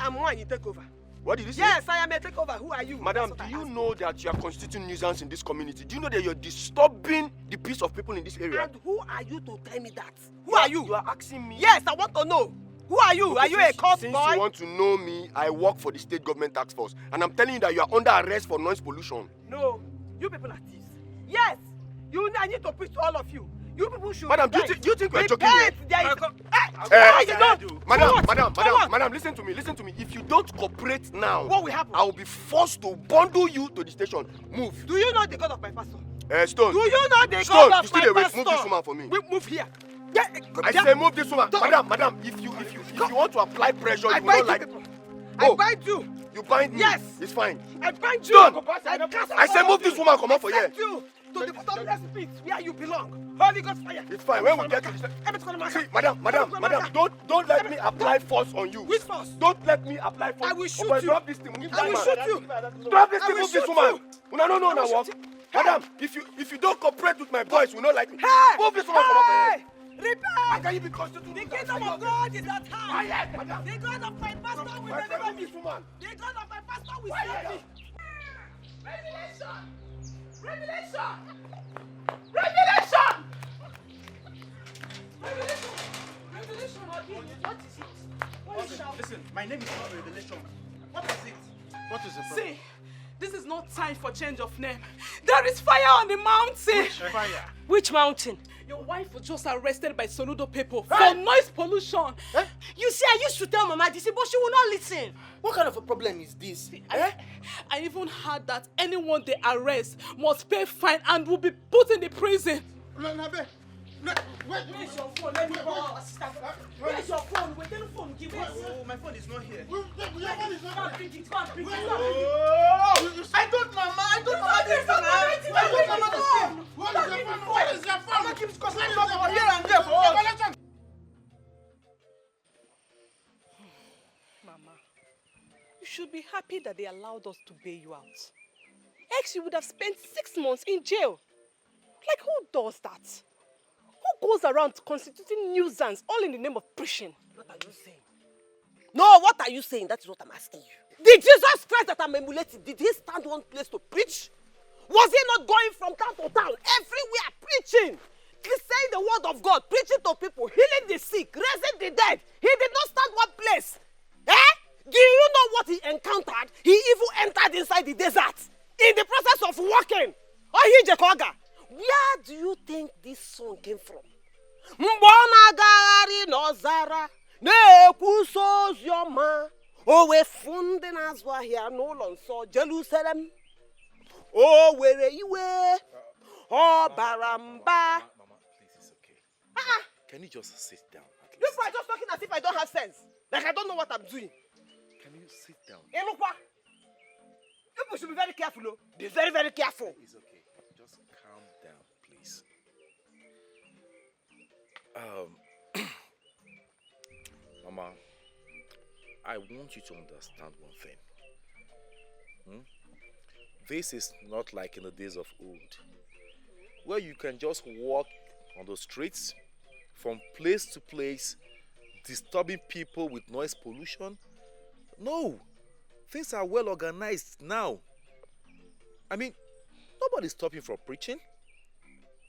am one you take over.
What did you say?
Yes, I am a takeover. Who are you?
Madam, do you know that you are constituting nuisance in this community? Do you know that you're disturbing the peace of people in this area?
And who are you to tell me that? Who are you?
You are asking me?
Yes, I want to know. Who are you?
Okay,
are you a court boy?
Since you want to know me, I work for the state government task force. And I'm telling you that you are under arrest for noise pollution.
No, you people are thieves. Yes, I need to preach to all of you. You people should.
Madam, do you think we're joking here? Madam, listen to me. If you don't cooperate now,
what will happen?
I will be forced to bundle you to the station. Move.
Do you know the God of my pastor?
Stone.
Do you know the
Stone,
God of
you still
my
awake.
pastor?
Move this woman for me.
Move here.
I say move this woman. Madam, if you want to apply pressure, you will not like.
I bind you.
You bind me?
Yes.
It's fine.
I bind you.
Done.
I
say move this woman, come out for here.
send you to the bottomless pit where you belong. Holy Ghost fire.
It's fine. When we get to the... See, madam, don't let me apply force on you.
Which force?
Don't let me apply force.
I will shoot you.
Drop this thing.
I will shoot you.
Drop this thing.
I will
Move this
shoot
woman.
you.
No, now walk. Madam, if you don't cooperate with my boys, we don't like me.
Hey!
Move this woman, come up here.
Repent!
How can you be constituted?
The kingdom of God is at hand.
Quiet, madam.
The God of my pastor will
My
deliver
friend,
me.
this woman.
The God of my pastor will
Quiet.
save me. Revelation! What is it? What is it?
Listen, my name is not Revelation. What is it?
What is the problem?
See, this is not time for change of name. There is fire on the mountain.
Which fire?
Which mountain?
Your wife was just arrested by Soludo people for noise pollution.
You see, I used to tell Mama this, but she will not listen.
What kind of a problem is this?
I even heard that anyone they arrest must pay fine and will be put in the prison.
Where's
your phone? Let me call assistant. Where's your phone? Wait, the phone. Give us.
Oh, my phone is not here.
Go and bring it.
I told Mama this phone. I told Mama this phone.
What is your phone?
Mama keeps causing trouble here and there for us.
Mama, you should be happy that they allowed us to bail you out. Else you would have spent 6 months in jail. Like, who does that? Who goes around constituting nuisance all in the name of preaching?
What are you saying? No, what are you saying? That is what I'm asking you. Did Jesus Christ that I'm emulating, did he stand one place to preach? Was he not going from town to town, everywhere preaching? Saying the word of God, preaching to people, healing the sick, raising the dead. He did not stand one place. Do you know what he encountered? He even entered inside the desert in the process of walking. Where do you think this song came from? Mbona gari nozara na-ekwusa oziọma o wefu ndị na-azụ ahịa n'ụlọ nsọ Jerusalem o were iwe ọ bara mba.
Mama, please, it's okay. Can you just sit down at
You
least?
are just talking as if I don't have sense. Like I don't know what I'm doing.
Can you sit down?
People should be very careful. Oh. Be very, very careful.
It's okay. Just calm down, please. Mama, I want you to understand one thing. This is not like in the days of old, where you can just walk on the streets from place to place, disturbing people with noise pollution. No, things are well organized now. I mean, nobody's stopping from preaching.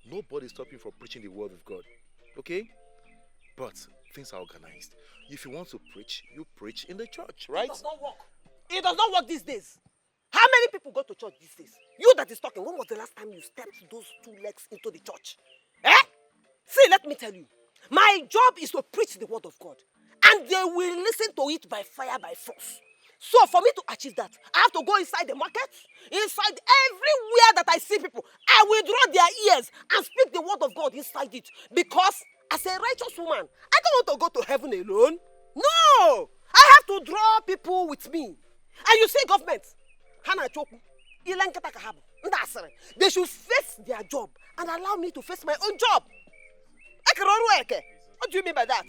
Nobody's stopping from preaching the word of God. Okay? But things are organized. If you want to preach, you preach in the church, right?
It does not work. It does not work these days. How many people go to church these days? You that is talking, when was the last time you stepped those 2 legs into the church? See, let me tell you. My job is to preach the word of God. And they will listen to it by fire, by force. So for me to achieve that, I have to go inside the market, inside everywhere that I see people. I will draw their ears and speak the word of God inside it. Because as a righteous woman, I don't want to go to heaven alone. No! I have to draw people with me. And you see government, they should face their job and allow me to face my own job. What do you mean by that?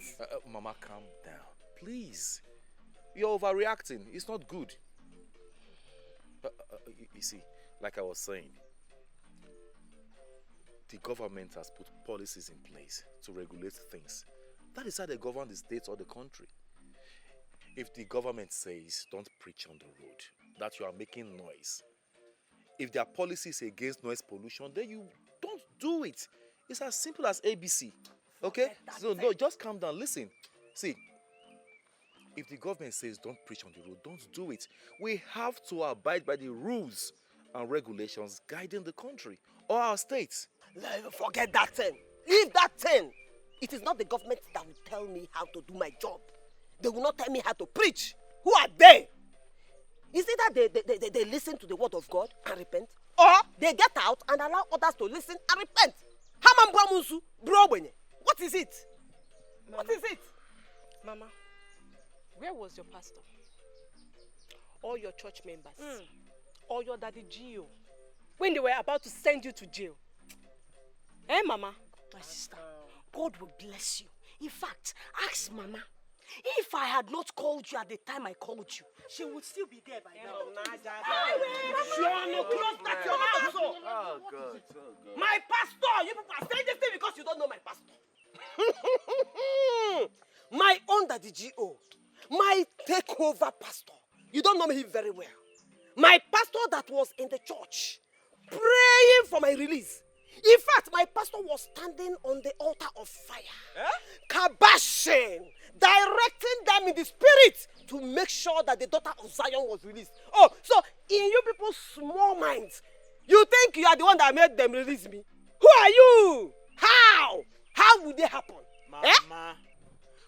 Mama, calm down. Please. You're overreacting. It's not good. You see, like I was saying, the government has put policies in place to regulate things. That is how they govern the state or the country. If the government says don't preach on the road, that you are making noise, if their policy is against noise pollution, then you don't do it. It's as simple as ABC. Okay? So no, just calm down. Listen. See, if the government says don't preach on the road, don't do it. We have to abide by the rules and regulations guiding the country or our states.
Forget that thing. Leave that thing. It is not the government that will tell me how to do my job. They will not tell me how to preach. Who are they? Is it that they listen to the word of God and repent? Or they get out and allow others to listen and repent? What is it?
Mama,
what is it?
Mama, where was your pastor?
all your church members, or your daddy Gio, when they were about to send you to jail. Eh, Mama?
My sister, God will bless you. In fact, ask Mama. If I had not called you at the time I called you, she would still be there by now.
Oh, God. My pastor! You people are saying this thing because you don't know my pastor. My own daddy G.O. My takeover pastor. You don't know him very well. My pastor that was in the church praying for my release. In fact, my pastor was standing on the altar of fire, kabashing, directing them in the spirit to make sure that the daughter of Zion was released. Oh, so in you people's small minds, you think you are the one that made them release me? Who are you? How? How would they happen?
Mama,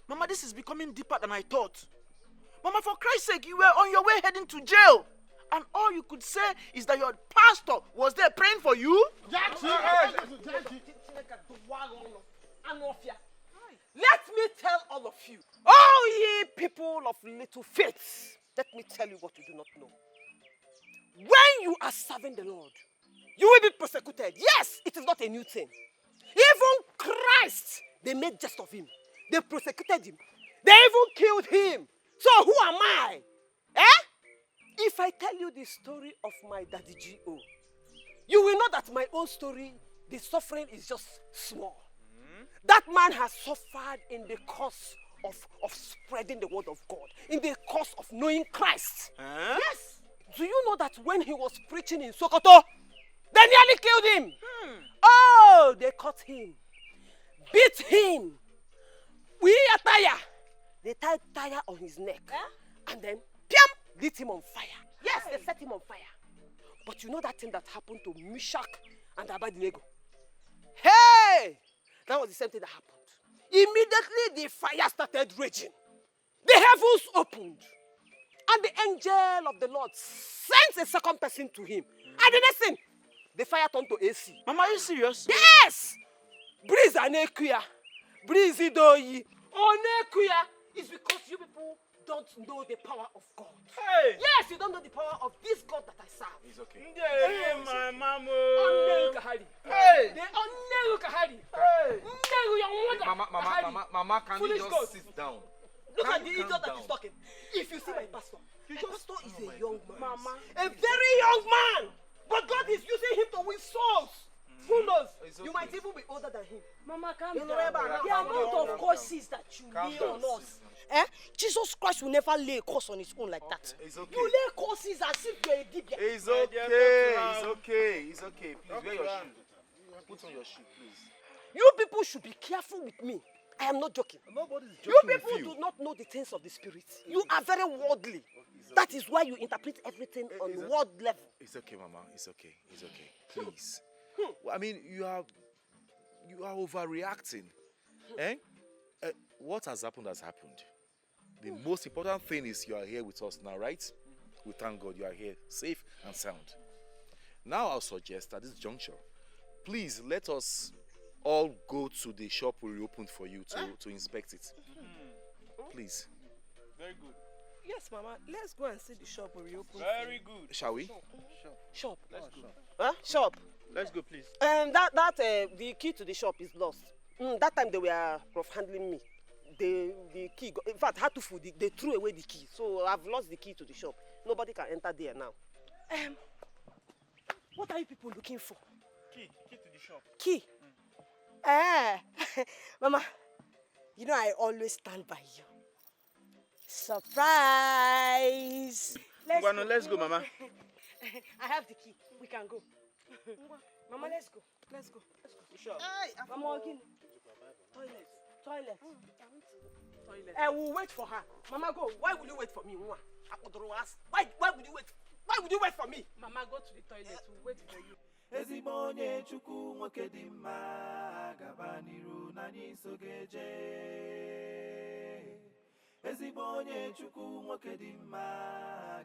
Mama, this is becoming deeper than I thought. Mama, for Christ's sake, you were on your way heading to jail. And all you could say is that your pastor was there praying for you?
Let me tell all of you, all ye people of little faith, let me tell you what you do not know. When you are serving the Lord, you will be persecuted. Yes, it is not a new thing. Even Christ, they made jest of him. They persecuted him. They even killed him. So who am I? If I tell you the story of my daddy G.O., you will know that my own story, the suffering is just small. That man has suffered in the course of spreading the word of God, in the course of knowing Christ. Yes. Do you know that when he was preaching in Sokoto, they nearly killed him? Oh, they caught him, beat him. We are tire. They tied tire on his neck, and then lit him on fire. Yes, they set him on fire. But you know that thing that happened to Meshach and Abednego? Hey! That was the same thing that happened. Immediately the fire started raging. The heavens opened. And the angel of the Lord sent a second person to him. And the next thing, the fire turned to AC.
Mama, are you serious?
Yes! Breeze anekuya. Breeze idoyi. Onekuya is because you people don't know the power of God. Hey! Yes, you don't know the power of this God that I serve.
It's okay.
Hey, my mama.
Hey!
Mama, can you just sit down?
Look at the idiot that is talking. If you see my pastor, my pastor is a young man. A very young man. But God is using him to win souls. Who knows? You might even be older than him.
Mama, calm down. The amount of curses that you lay on us. Jesus Christ will never lay a curse on his own like that.
It's okay.
You lay curses as if you're a dibia.
It's okay. It's okay. It's okay. Please wear your shoe. Put on your shoe, please.
You people should be careful with me. I am not joking.
Nobody's joking.
You people
with you.
do not know the things of the spirit. You are very worldly. That is why you interpret everything on world level.
It's okay, Mama. It's okay. It's okay. Please. Well, I mean, you are overreacting. What has happened has happened. The most important thing is you are here with us now, right? We thank God you are here, safe and sound. Now I'll suggest at this juncture, please let us all go to the shop we reopened for you to inspect it. Please.
Very good.
Yes, Mama. Let's go and see the shop we reopened.
Very good.
Shall we?
Shop.
Let's go.
Huh? Shop.
Let's go, please.
The key to the shop is lost. That time they were rough handling me. The key, in fact, they threw away the key. So I've lost the key to the shop. Nobody can enter there now. What are you people looking for?
Key to the shop.
Key? Mama, you know I always stand by you. Surprise!
Let's go, Mama.
I have the key. We can go. Mama, let's go. Let's go.
Sure.
Mama, again. Toilet. We'll wait for her. Mama, go.
Why would you wait for me? Why would you wait? Why would you wait for me?
Mama, go to the toilet. We'll wait for you.
Ezibonye chuku nwoke dị mma gaba n'iru na anyị so ga-eje. Ezibonye chuku nwoke dị mma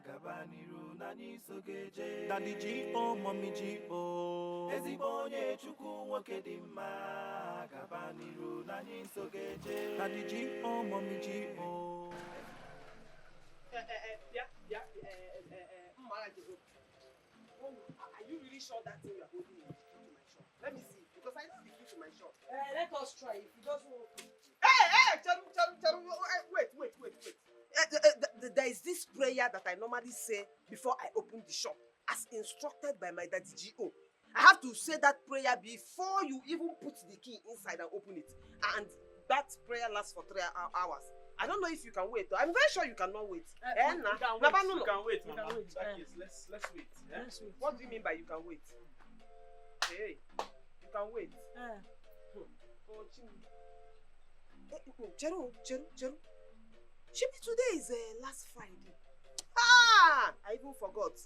gaba n'iru na anyị so ga-eje. Daddy G.O, Mommy G.O. Ezibonye chuku nwoke dị mma gaba n'iru na anyị so ga-eje. Daddy G.O, Mommy G.O.
Are you really sure that thing you are holding is the key to my shop? Let me see, because I know the key to my shop.
Let us try. If it doesn't work.
Hey, Charu, wait. There is this prayer that I normally say before I open the shop, as instructed by my daddy G.O. I have to say that prayer before you even put the key inside and open it. And that prayer lasts for 3 hours. I don't know if you can wait. I'm very sure you cannot wait.
We can wait, Mama. In that case, let's wait.
Let's wait.
What do you mean by you can wait? Hey, you can wait. Oh, Cheru. Shippy, today is last Friday. I even forgot.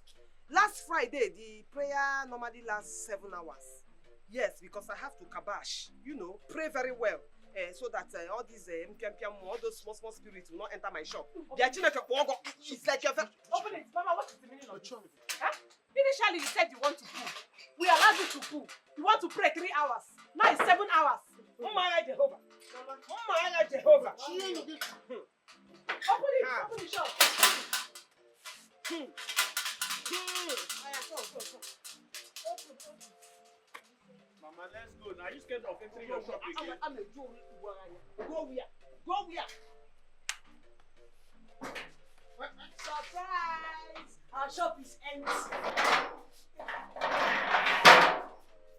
Last Friday, the prayer normally lasts 7 hours. Yes, because I have to kabash, pray very well. So that all these all those small spirits will not enter my shop. It's like
Open it, Mama. What is the meaning of it? Huh? Initially, you said you want to poo. We allowed you to poo. You want to pray 3 hours. Now it's 7 hours. Jehovah. Jehovah. Open the shop. Mama, let's go. Now you scared of entering your shop again.
Go where?
Surprise! Our shop is empty.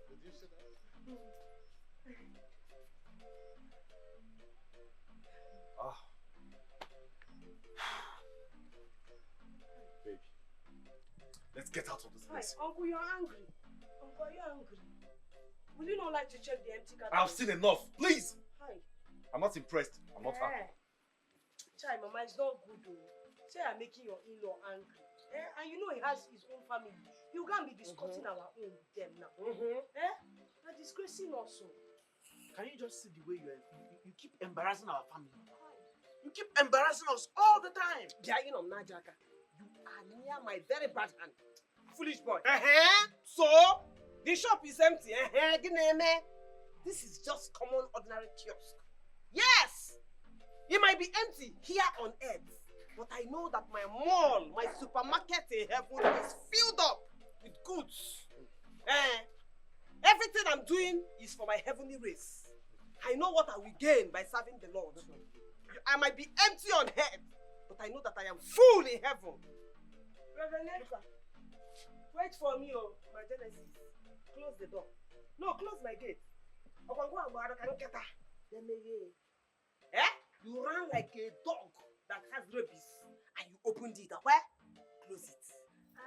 Did you see that?
Baby, let's get out of this place.
Uncle, you're angry. Uncle, are you angry? Would you not like to check the empty carton?
I've seen enough. Please.
Hi.
I'm not impressed. I'm not happy.
Chai, Mama, it's not good though. Say I'm making your in-law angry. And you know he has his own family. You can't be discussing our own with them now. They're disgracing us.
Can you just see the way you keep embarrassing our family? You keep embarrassing us all the time.
You are near my very bad hand. Foolish boy. So, the shop is empty. This is just common ordinary kiosk. Yes! It might be empty here on earth, but I know that my mall, my supermarket in heaven is filled up with goods. Everything I'm doing is for my heavenly race. I know what I will gain by serving the Lord. I might be empty on earth, but I know that I am full in heaven.
Reverend, wait for me, my Genesis.
Close the door. No, close my gate. You ran like a dog that has rabies and you opened it. Where? Close it.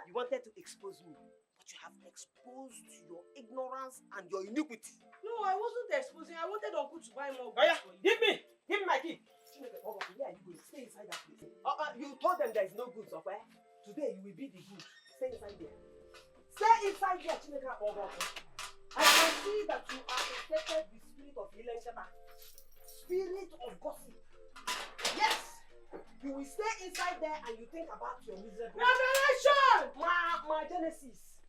You wanted to expose me, but you have exposed your ignorance and your iniquity.
No, I wasn't exposing. I wanted Uncle to buy more.
Give me my key. Yeah, you will stay inside that place. You told them there is no goods, okay? Today you will be the goods. Stay inside there. Stay inside there, Chineka. I can see that you are infected with spirit of Hilensheba. Spirit of gossip. Yes! You will stay inside there and you think about your miserable
Revelation!
My Genesis.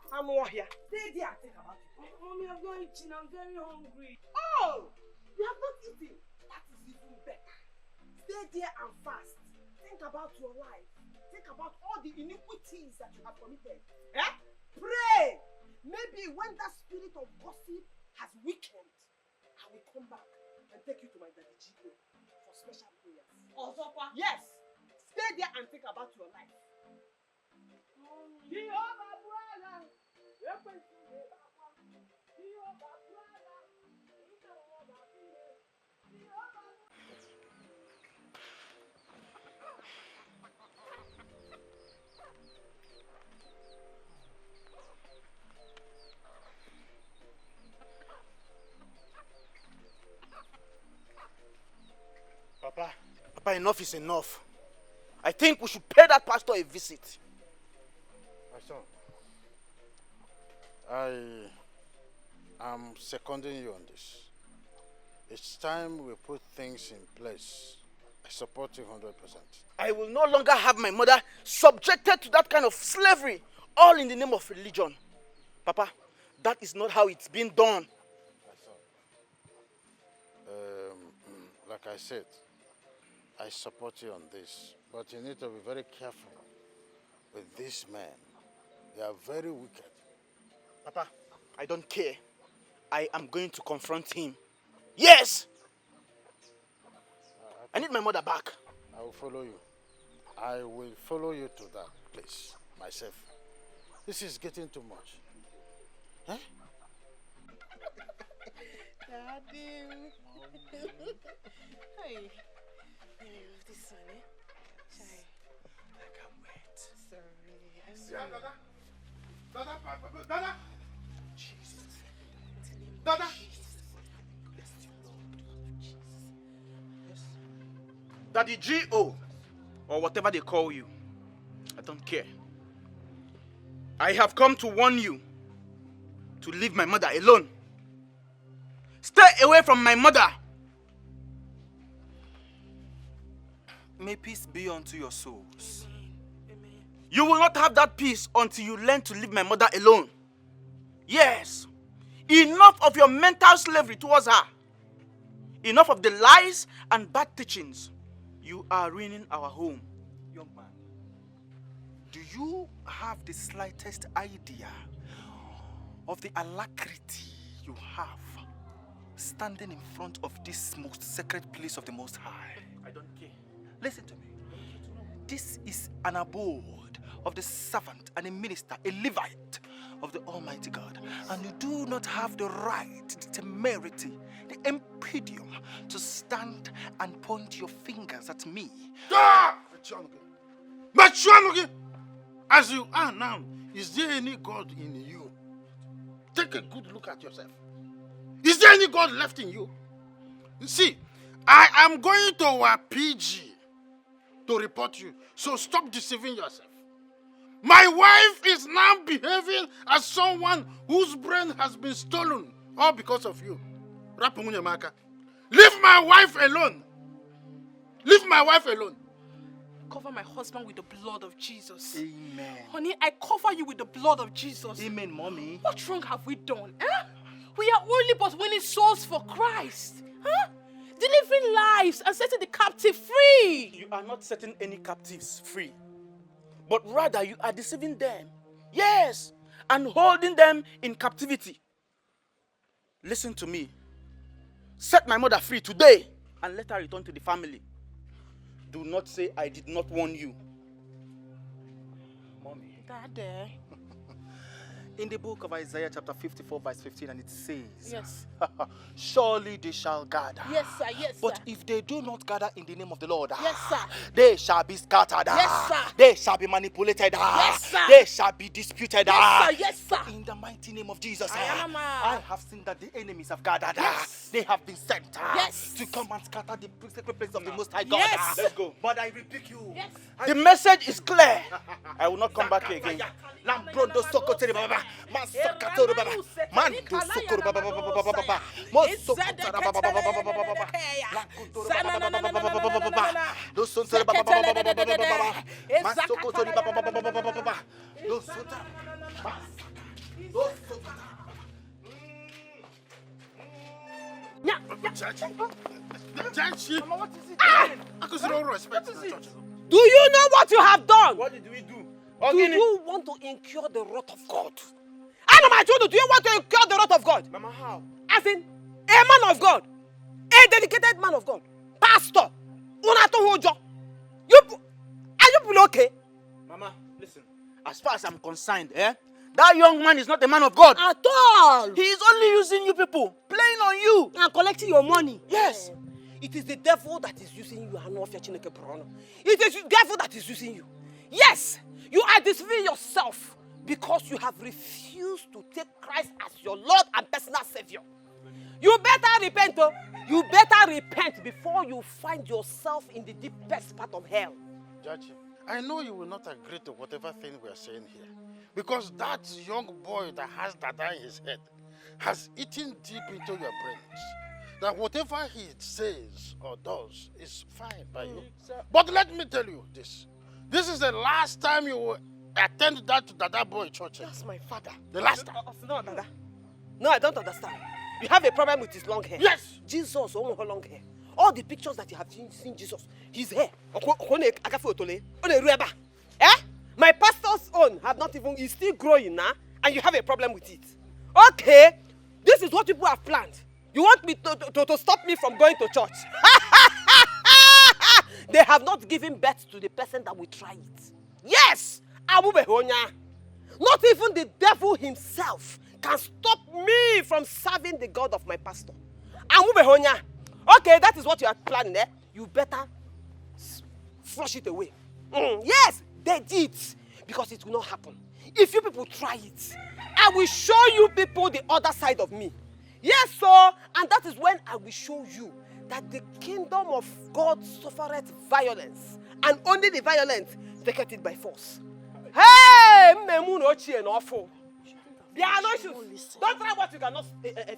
I'm more here. Stay there and think about it.
Mommy, I'm not eating. I'm very hungry.
Oh! You have not eaten. That is even better. Stay there and fast. Think about your life. Think about all the iniquities that you have committed. Pray! Maybe when that spirit of gossip has weakened, I will come back and take you to my daddy G.O. for special prayers. Yes! Stay there and think about your life.
Papa, enough is enough. I think we should pay that pastor a visit.
My son, I am seconding you on this. It's time we put things in place. I support you 100%.
I will no longer have my mother subjected to that kind of slavery, all in the name of religion. Papa, that is not how it's been done.
My son, like I said, I support you on this, but you need to be very careful with these men. They are very wicked.
Papa, I don't care. I am going to confront him. Yes! I need my mother back.
I will follow you. I will follow you to that place myself. This is getting too much. Huh?
Daddy. Hey. This one, eh? Chai.
I can't wait.
Sorry.
Dada!
Jesus.
Dada!
Daddy G.O. or whatever they call you. I don't care. I have come to warn you to leave my mother alone. Stay away from my mother.
May peace be unto your souls.
You will not have that peace until you learn to leave my mother alone. Yes. Enough of your mental slavery towards her. Enough of the lies and bad teachings. You are ruining our home.
Young man, do you have the slightest idea of the alacrity you have standing in front of this most sacred place of the Most High?
I don't care.
Listen to me. This is an abode of the servant and a minister, a Levite of the Almighty God. And you do not have the right, the temerity, the impedium to stand and point your fingers at me.
As you are now, is there any God in you? Take a good look at yourself. Is there any God left in you? You see, I am going to our PG to report you. So stop deceiving yourself. My wife is now behaving as someone whose brain has been stolen, all because of you. Leave my wife alone. Leave my wife alone.
Cover my husband with the blood of Jesus.
Amen.
Honey, I cover you with the blood of Jesus.
Amen, mommy.
What wrong have we done? Eh? We are only but winning souls for Christ. Huh? Delivering lives and setting the captive free.
You are not setting any captives free. But rather you are deceiving them. Yes. And holding them in captivity. Listen to me. Set my mother free today and let her return to the family. Do not say I did not warn you.
Mommy.
Daddy.
In the book of Isaiah chapter 54 verse 15, and it says,
Yes.
surely they shall gather.
Yes, sir. Yes, sir.
But if they do not gather in the name of the Lord,
Yes, sir.
they shall be scattered.
Yes, sir.
They shall be manipulated.
Yes, sir.
They shall be disputed.
Yes, sir. Yes, sir.
In the mighty name of Jesus,
Ayama.
I have seen that the enemies have gathered.
Yes.
They have been sent
Yes.
to come and scatter the sacred place of the Most High God.
Yes.
Let's go.
But I rebuke you.
Yes.
The message is clear. I will not come back here again.
Lambrondo Sokotere Baba, Masakatoro Baba, Mando Sokoro Baba Baba Baba, Mosokotara Baba Baba Baba, Lakuntoro Baba Baba, Dosuntara Baba Baba Baba, Masokotori Baba Baba Baba, Dosuntara,
Do you know what you have done?
What did we do?
Do you want to incur the wrath of God? And my children, do you want to incur the wrath of God?
Mama, how?
As in, a man of God, a dedicated man of God, pastor, Unato you, are you okay?
Mama, listen. As far as I'm concerned, that young man is not a man of God.
At all.
He is only using you people, playing on you.
And collecting your money.
Yes.
It is the devil that is using you. It is the devil that is using you. Yes, you are deceiving yourself because you have refused to take Christ as your Lord and personal Savior. You better repent, oh. You better repent before you find yourself in the deepest part of hell.
Judge, I know you will not agree to whatever thing we are saying here. Because that young boy that has dada in his head has eaten deep into your brains. That whatever he says or does is fine by you. But let me tell you this. This is the last time you will attend that dada boy church.
That's my father.
The last time.
No, dada. No, I don't understand. You have a problem with his long hair.
Yes.
Jesus, long hair. All the pictures that you have seen Jesus, he's here. Eh? My pastor's own have not even, is still growing now, and you have a problem with it. Okay, this is what people have planned. You want me to stop me from going to church? They have not given birth to the person that will try it. Yes, Abubehonya. Not even the devil himself can stop me from serving the God of my pastor. Abubehonya. Okay, that is what you are planning, eh? You better flush it away. Yes, they did. Because it will not happen. If you people try it, I will show you people the other side of me. Yes, sir. And that is when I will show you that the kingdom of God suffereth violence. And only the violent taketh it by force. Hey! There are no issues. Don't try what you cannot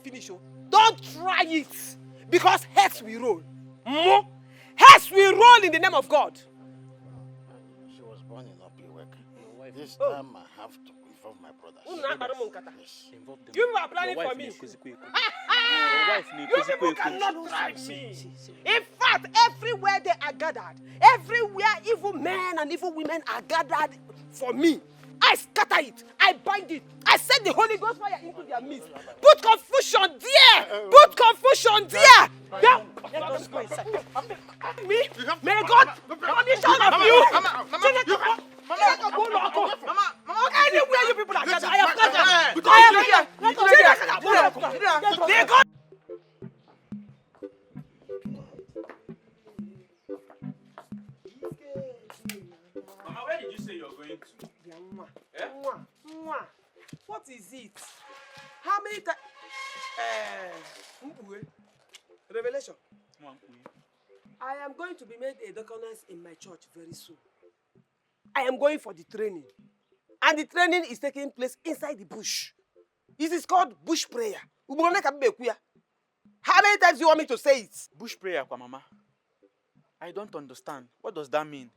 finish. Don't try it. Because heads will roll. Heads will roll in the name of God.
She was born in Opiwek. This time I have to involve my brothers. Yes.
You are planning for me. You people cannot try me. In fact, everywhere they are gathered, everywhere evil men and evil women are gathered for me, I scatter it. I bind it. I send the Holy Ghost fire into their midst. Put confusion there. Put confusion there. Me? May God punish all of you. Anywhere you people are gathered, I am gathered. I am here. May God.
Mama, where did you say you're going to?
What is it? How many times? Revelation. I am going to be made a deaconess in my church very soon. I am going for the training. And the training is taking place inside the bush. It is called bush prayer. How many times do you want me to say it?
Bush prayer, Mama. I don't understand. What does that mean?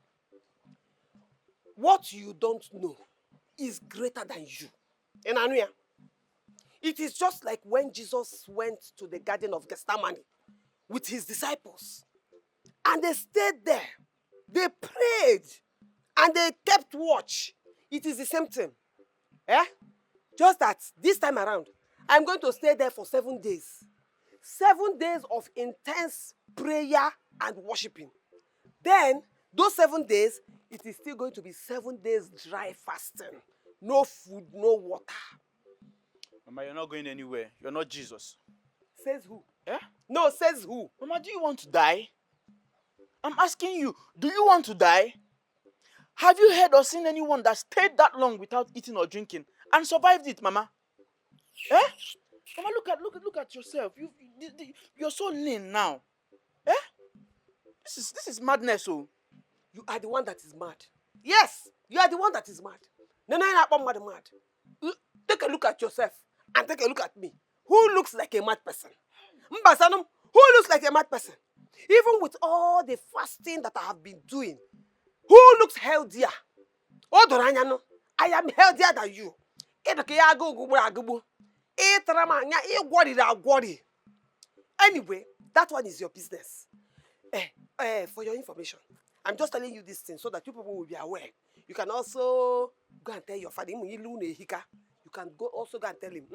What you don't know is greater than you. It is just like when Jesus went to the Garden of Gethsemane with his disciples. And they stayed there. They prayed. And they kept watch. It is the same thing. Eh? Just that this time around, I'm going to stay there for 7 days. 7 days of intense prayer and worshiping. Then, those 7 days, it is still going to be 7 days dry fasting. No food, no water.
Mama, you're not going anywhere. You're not Jesus.
Says who?
Eh?
No, says who?
Mama, do you want to die? I'm asking you, do you want to die? Have you heard or seen anyone that stayed that long without eating or drinking and survived it, Mama? Eh? Mama, look at yourself. You're so lean now. Eh? This is madness, oh.
You are the one that is mad. Yes, you are the one that is mad. No, mad. Take a look at yourself and take a look at me. Who looks like a mad person? Mbasanum, who looks like a mad person? Even with all the fasting that I have been doing, who looks healthier? I am healthier than you. Anyway, that one is your business. For your information, I'm just telling you this thing so that you people will be aware. You can also go and tell your father. You can also go and tell him.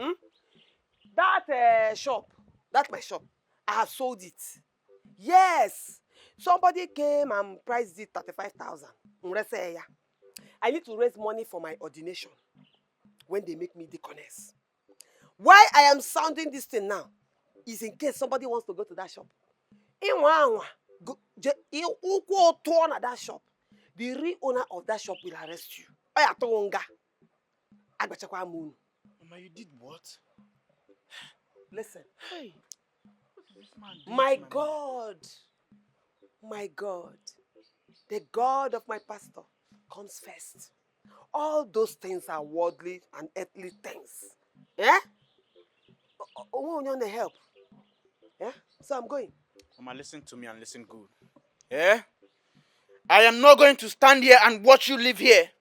That shop, that's my shop. I have sold it. Yes. Somebody came and priced it 35,000. I need to raise money for my ordination when they make me deaconess. Why I am sounding this thing now is in case somebody wants to go to that shop. That shop, the real owner of that shop will arrest you.
Mama, you did what?
Listen.
Hey. What is this man doing,
My
Mama?
God, the God of my pastor comes first. All those things are worldly and earthly things. Yeah? Want to help? Yeah? So I'm going.
Mama, listen to me and listen good. Yeah? I am not going to stand here and watch you live here.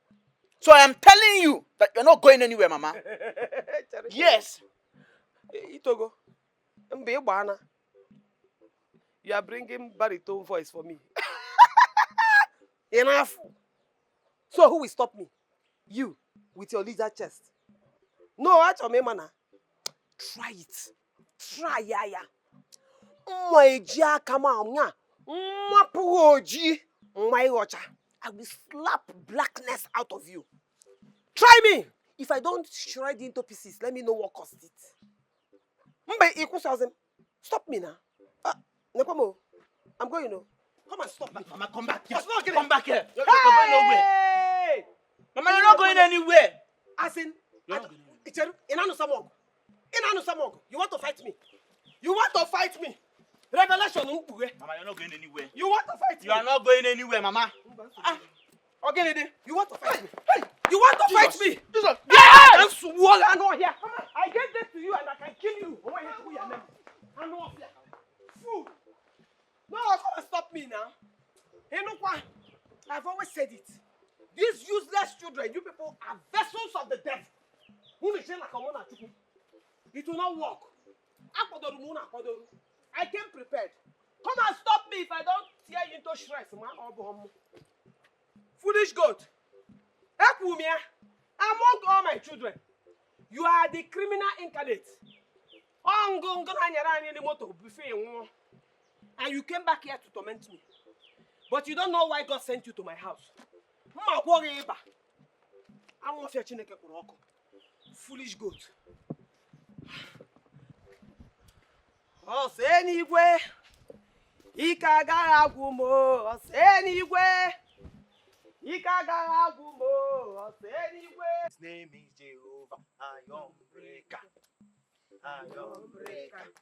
So I am telling you that you're not going anywhere, Mama. Yes.
Itogo. You are bringing baritone voice for me. Enough. So who will stop me? You, with your lizard chest. No, at your manner. Try it. Try, yeah. I will slap blackness out of you. Try me. If I don't shred into pieces, let me know what caused it. Stop me now. Nepomo, I'm going, Come and stop me.
Mama, come back here.
Come
Come back here. You're
going
nowhere. Mama, you're not going anywhere.
As in, you want to fight me? You want to fight me? Revelation.
Mama, you're not going anywhere.
You want to fight me?
You are not going anywhere, Mama.
Okay, you want to fight me? Hey, you want to fight me?
Jesus.
Yes! I know here. I get this to you and I can kill you. I know here. Fool. No, come and stop me now. Hey, no, I've always said it. These useless children, you people are vessels of the devil. It will not work. I came prepared. Come and stop me if I don't tear you into shreds, man. Foolish goat. Among all my children, you are the criminal incarnate. And you came back here to torment me. But you don't know why God sent you to my house. Foolish goat. Oh, say anyway. His
name is Jehovah. Iron breaker. Iron breaker.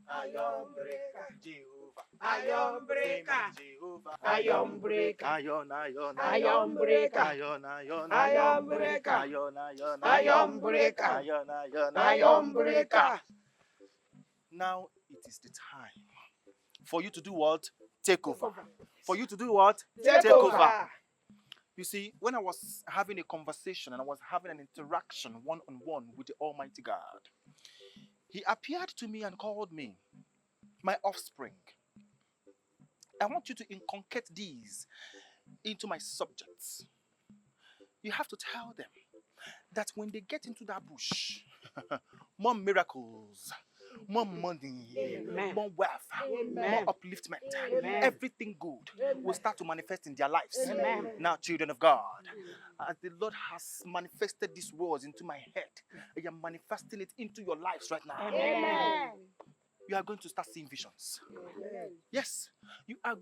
Iron breaker. Jehovah. Iron breaker. Jehovah. Iron breaker. Iron breaker. Iron breaker. Iron breaker. Iron breaker. Now it is the time for you to do what? Take over. For you to do what? Take over. You see, when I was having a conversation and I was having an interaction one-on-one with the Almighty God, He appeared to me and called me my offspring. I want you to inculcate these into my subjects. You have to tell them that when they get into that bush, more miracles, more money,
Amen.
more wealth,
Amen.
more upliftment,
Amen.
everything good will start to manifest in their lives.
Amen.
Now, children of God, as the Lord has manifested these words into my head, I am manifesting it into your lives right now.
Amen.
You are going to start seeing visions.
Amen.
Yes, you are.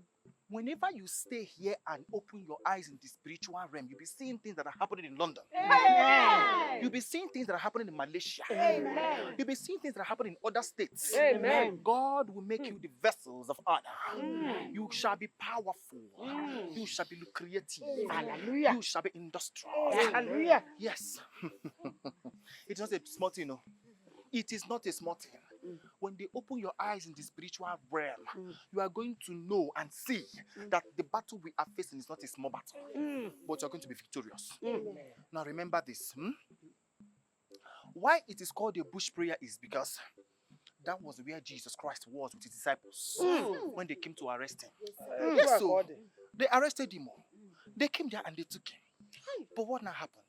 Whenever you stay here and open your eyes in the spiritual realm, you'll be seeing things that are happening in London.
Amen.
You'll be seeing things that are happening in Malaysia.
Amen.
You'll be seeing things that are happening in other states.
Amen.
God will make you the vessels of honor. You shall be powerful. You shall be creative.
Hallelujah.
You shall be industrial.
Hallelujah.
Yes. It's not a small thing, no. It is not a small thing. When they open your eyes in the spiritual realm, you are going to know and see that the battle we are facing is not a small battle, but you are going to be victorious. Now remember this. Why it is called a bush prayer is because that was where Jesus Christ was with his disciples when they came to arrest him. Yes, so they arrested him. They came there and they took him. But what now happened?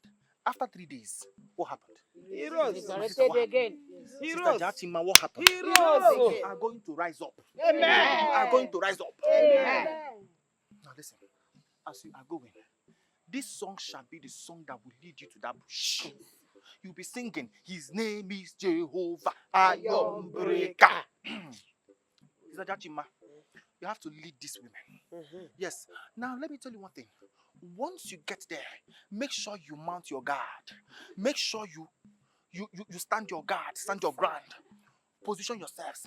After 3 days, what happened?
He rose.
He's arrested again.
He
Sister
rose.
Jatima, what happened?
He rose.
You are going to rise up.
Amen.
You are going to rise up.
Amen.
Now listen, as you are going, this song shall be the song that will lead you to that bush. You'll be singing, His name is Jehovah, Iron breaker. Sister Jatima, you have to lead these women. Yes. Now let me tell you one thing. Once you get there, make sure you mount your guard. Make sure you stand your guard, stand your ground. Position yourselves.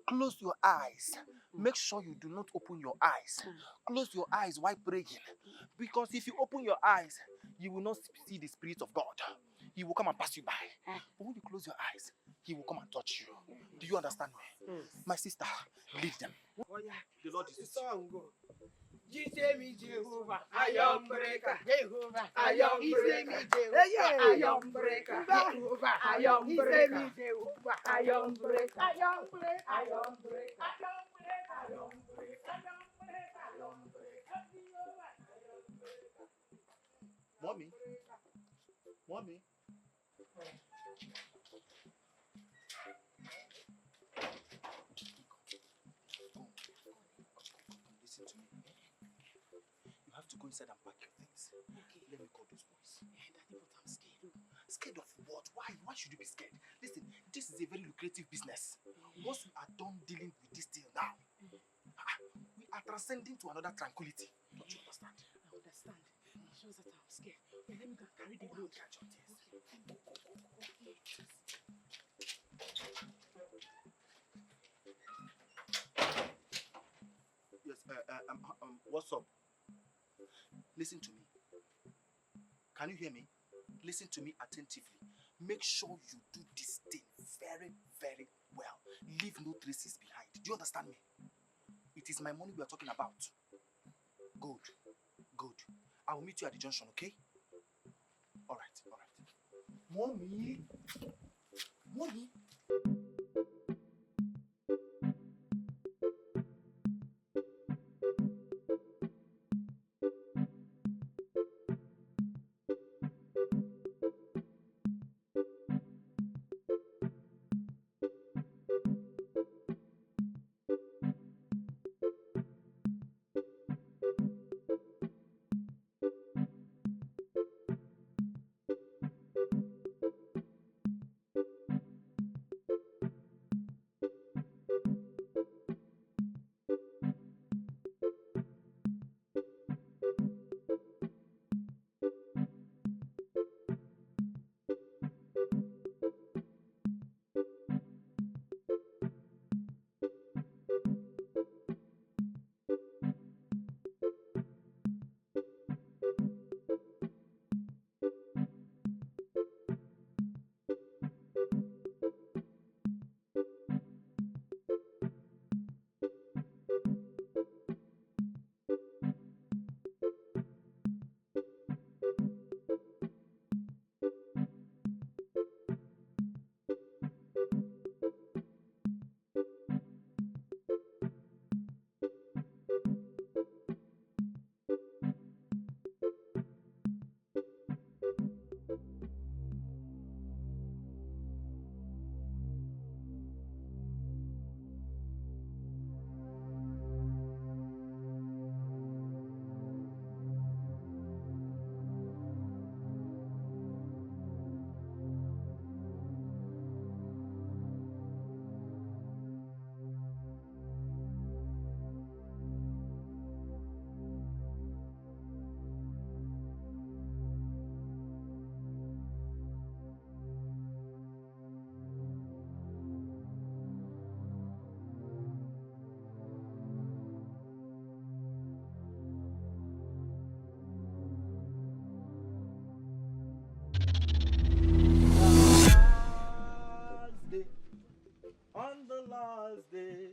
Close your eyes. Make sure you do not open your eyes. Close your eyes while praying. Because if you open your eyes, you will not see the Spirit of God. He will come and pass you by. But when you close your eyes, He will come and touch you. Do you understand me? My sister, lead them. The Lord is with you.
Jehovah, Iron breaker. Jehovah, Iron breaker. Iron breaker. Jehovah, Iron breaker. Jehovah, Iron breaker. Iron breaker. Iron breaker.
Mommy? Mommy? Listen to me. You have to go inside and pack your things. Okay. Let me call those boys. Daddy, but I'm scared. Scared of what? Why? Why should you be scared? Listen, this is a very lucrative business. Once we are done dealing with this deal now, we are transcending to another tranquility. Don't you understand? I understand. It shows that I'm scared. Okay, let me go carry the load. Catch your tears. Yes, what's up? Listen to me. Can you hear me? Listen to me attentively. Make sure you do this thing very, very well. Leave no traces behind. Do you understand me? It is my money we are talking about. Good. Good. I will meet you at the junction, okay? All right, all right. Mommy? Mommy? On the last day,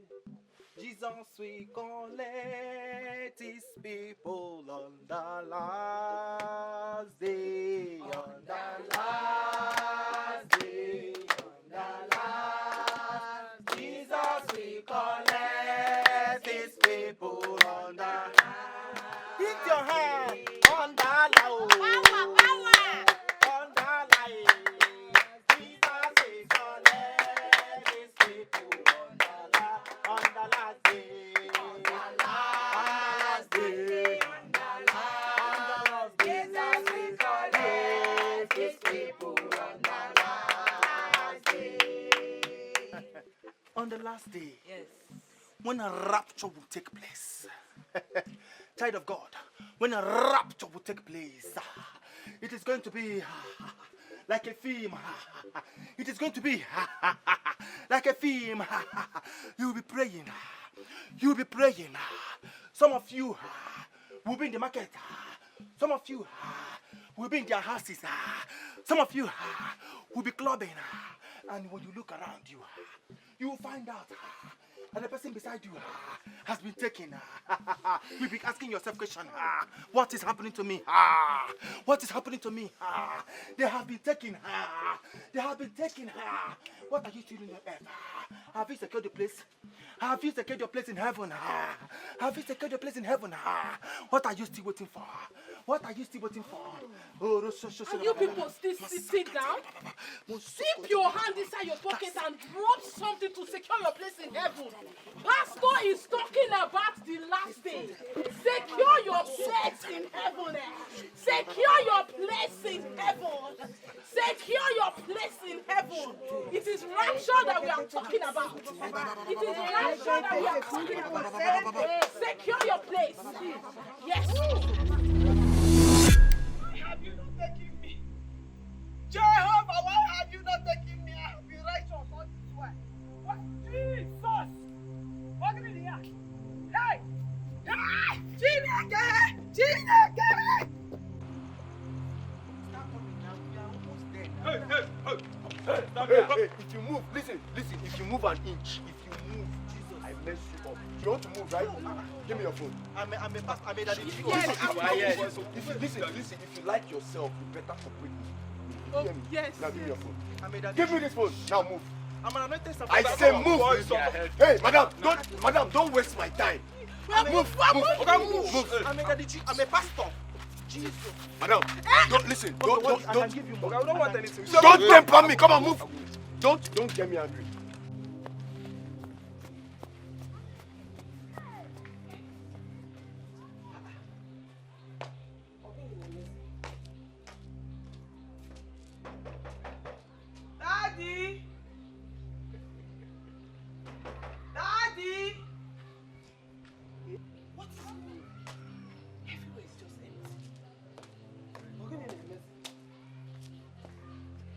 Jesus will collect his people on the last day. On the last day, on the last, Jesus will collect his people on the last. Hit your hand on the low. Power, power. On the line. On the last day, yes, when a rapture will take place, child of God, when a rapture will take place, it is going to be like a film. It is going to be like a film. You'll be praying. You'll be praying. Some of you will be in the market. Some of you will be in their houses. Some of you will be clubbing. And when you look around you, you will find out and the person beside you has been taken. You'll be asking yourself question, what is happening to me? What is happening to me? They have been taken. They have been taken. What are you doing on earth?
Have you secured the place? Have you secured your place in heaven? Ah. Have you secured your place in heaven? Ah. What are you still waiting for? What are you still waiting for? Oh,
and you people still sit down? Dip your hand inside your pocket and drop something to secure your place in heaven. Pastor is talking about the last day. Secure your place in heaven. Secure your place in heaven. Secure your place in heaven. It is rapture that we are talking about. It is rapture that we are talking about. Secure your place. Yes.
Why have you not taken me? Jehovah, why have you not taken me? I have been righteous all this while. What? Jesus! What did he ask? Hey! Hey! Chineke! Chineke!
Stop coming now. We are almost there. Hey, if you move, listen, if you move an inch, I mess you up. You want to move, right? Give me your phone.
I'm a daddy.
Yes. Listen, if you like yourself, you better cooperate with me. You hear me?
Yes.
Now give me your phone.
I'm a daddy.
Give me this phone. Now move.
I'm an anointed servant.
I say move. Hey, madam, don't waste my time. Move.
I'm a daddy. I'm a pastor. Jesus.
Madam, don't listen. Don't.
I can give you more. I don't want anything.
Don't temper me. Come on, move. Don't get me angry.
Daddy!
What is going on? Everywhere is just empty.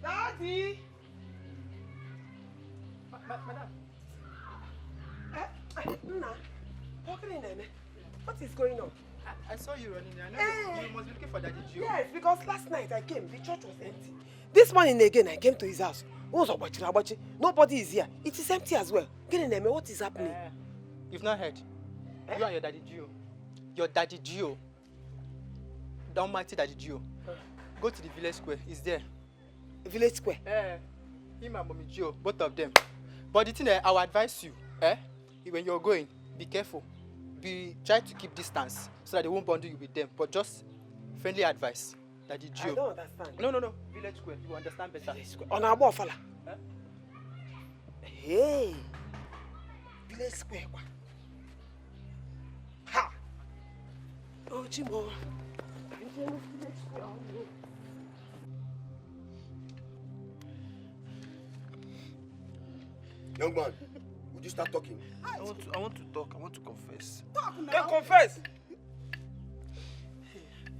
Daddy!
Nna, what is going on?
I saw you running there. I know you must be looking for Daddy Gio.
Yes, because last night I came, the church was empty. This morning again, I came to his house. Nobody is here. It is empty as well. What is happening?
You've not heard. You and your Daddy Gio. Your Daddy Gio. The almighty Daddy Gio. Go to the village square. He's there.
Village square?
Him and Mommy Gio, both of them. But the thing I will advise you, when you're going, be careful. Try to keep distance so that they won't bundle you with them. But just friendly advice. Daddy Gio.
I don't understand.
No. Village square. You will understand better.
Village square. On our fella. Hey. Village square. Ha. Oh, Jimbo.
Young man, would you start talking?
I want to talk. I want to confess.
Talk now.
Then confess.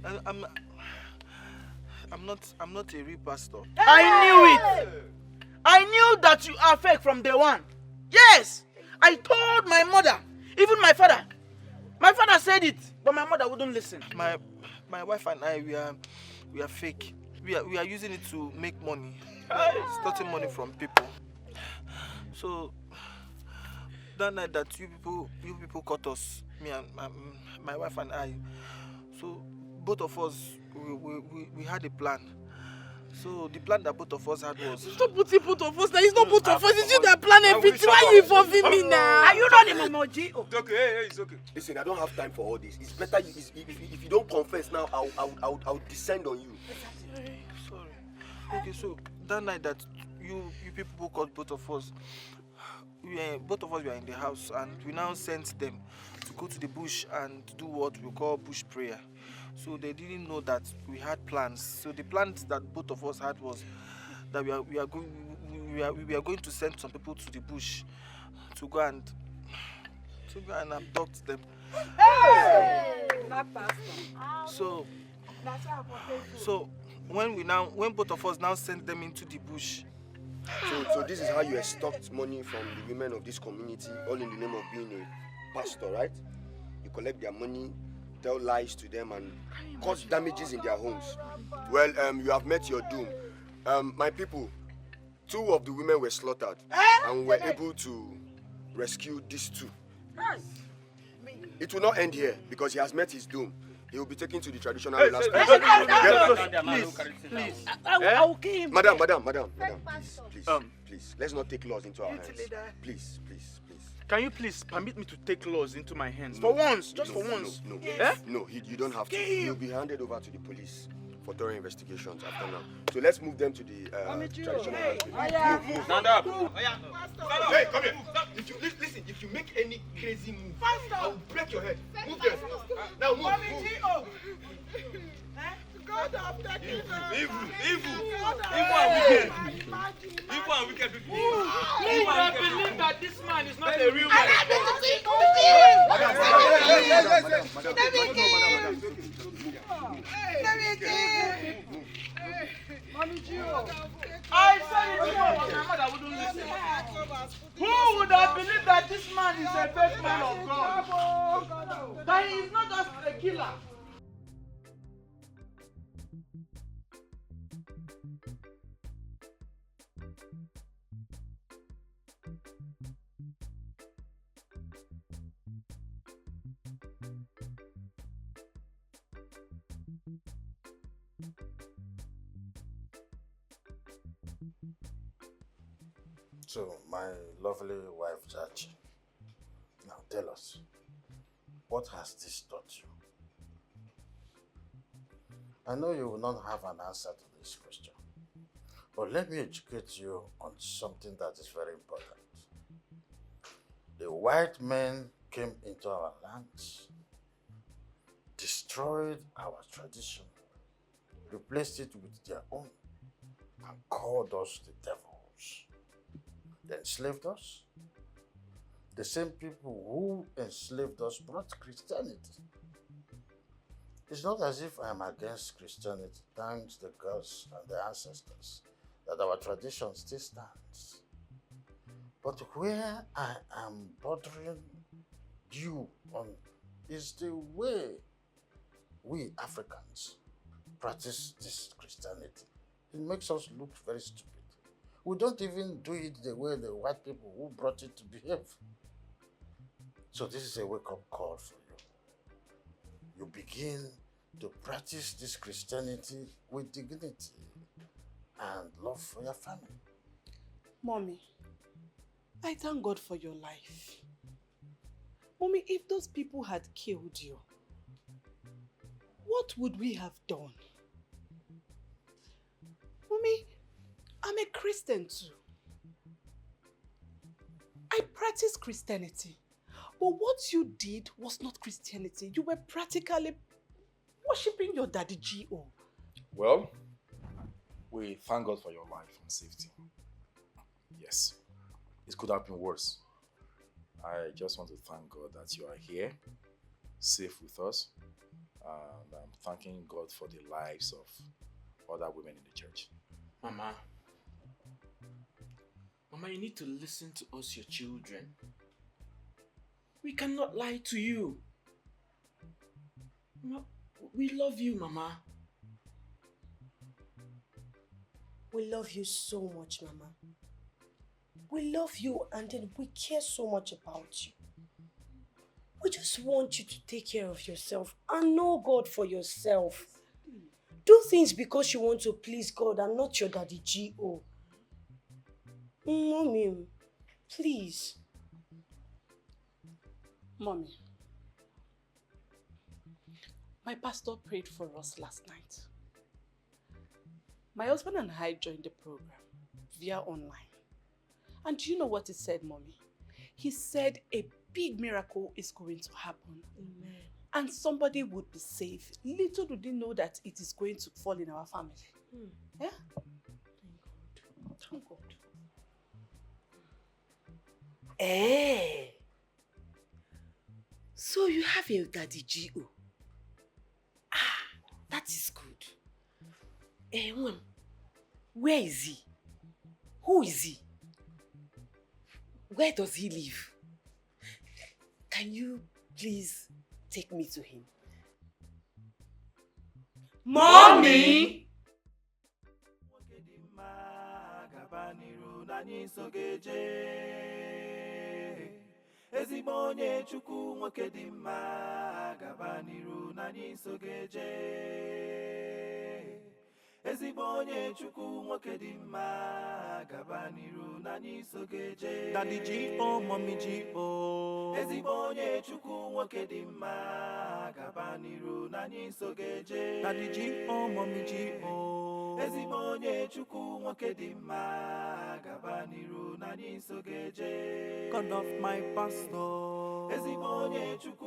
I'm not a real pastor.
I knew it. I knew that you are fake from day one. Yes, I told my mother, even my father. My father said it, but my mother wouldn't listen.
My wife and I, we are fake. We are using it to make money, starting money from people. So that night that you people caught us, me and my wife and I. So both of us, we had a plan. So the plan that both of us had was...
Stop putting both of us now. It's not both of us. It's you that plan everything. Why are you involving me now?
Are you not the Momoji?
It's okay. Hey, it's okay. Listen, I don't have time for all this. It's better if you don't confess now, I'll descend on you.
Sorry. Okay, so that night that you people caught both of us, both of us were in the house, and we now sent them to go to the bush and do what we call bush prayer. So they didn't know that we had plans. So the plans that both of us had was that we are going to send some people to the bush to go and abduct them.
Hey!
So when both of us now sent them into the bush.
So this is how you extort money from the women of this community, all in the name of being a pastor, right? You collect their money, tell lies to them, and cause damages in their homes. Well, you have met your doom. My people, 2 of the women were slaughtered, and were able to rescue these 2. It will not end here because he has met his doom. He will be taken to the traditional
Hey,
last
hey,
place.
please.
I will kill him.
Madam, please, let's not take laws into our hands. Please.
Can you please permit me to take laws into my hands? For once, just for once.
No,
Eh?
you don't have to. He'll be handed over to the police for thorough investigations after now. So let's move them to the traditional place. Move.
Stand up.
Hey, come here. If you make any crazy move, I will break your head. Move them. Now move.
God have that
Evil and wicked people. You don't believe that this man is not a real man. I said it before, but my mother wouldn't listen. Who would have believed that this man is a best man of God? That he is not just a killer.
So, my lovely wife, Jachi, now tell us, what has this taught you? I know you will not have an answer to this question, but let me educate you on something that is very important. The white men came into our lands, destroyed our tradition, replaced it with their own, and called us the devils. They enslaved us. The same people who enslaved us brought Christianity. It's not as if I am against Christianity, thanks the gods and the ancestors, that our tradition still stands. But where I am bothering you on is the way we Africans practice this Christianity. It makes us look very stupid. We don't even do it the way the white people who brought it to behave. So this is a wake-up call for you. You begin to practice this Christianity with dignity and love for your family.
Mommy, I thank God for your life. Mommy, if those people had killed you, what would we have done? Mommy, I'm a Christian too. I practice Christianity. But what you did was not Christianity. You were practically worshipping your daddy G.O.
Well, we thank God for your life and safety. Yes, it could have been worse. I just want to thank God that you are here, safe with us. And I'm thanking God for the lives of other women in the church.
Mama, you need to listen to us, your children. We cannot lie to you. Mama, we love you, Mama.
We love you so much, Mama. We love you and then we care so much about you. We just want you to take care of yourself and know God for yourself. Do things because you want to please God and not your daddy G.O. Mommy, please.
Mommy, my pastor prayed for us last night. My husband and I joined the program via online. And do you know what he said, Mommy? He said a big miracle is going to happen.
Amen.
And somebody would be saved. Little did he know that it is going to fall in our family. Yeah? Thank God.
Eh. So you have a daddy G.O. Ah, that is good. Where is he? Who is he? Where does he live? Can you please take me to him?
Mommy!
ezigbo onye Chukwu nwoke dị mma gaba n'iru na anyị so ga-eje. Ezigbo onye Chukwu nwoke dị mma gaba n'iru na anyị so ga-eje.
Daddy G, oh, mommy G, oh.
Ezigbo onye Chukwu nwoke dị mma gaba n'iru na anyị so ga-eje.
Daddy G, oh, mommy G, oh.
Ezigbo onye Chukwu nwoke dị mma gaba n'iru na anyị so ga-eje.
God of my pastor.
Ezigbo onye Chukwu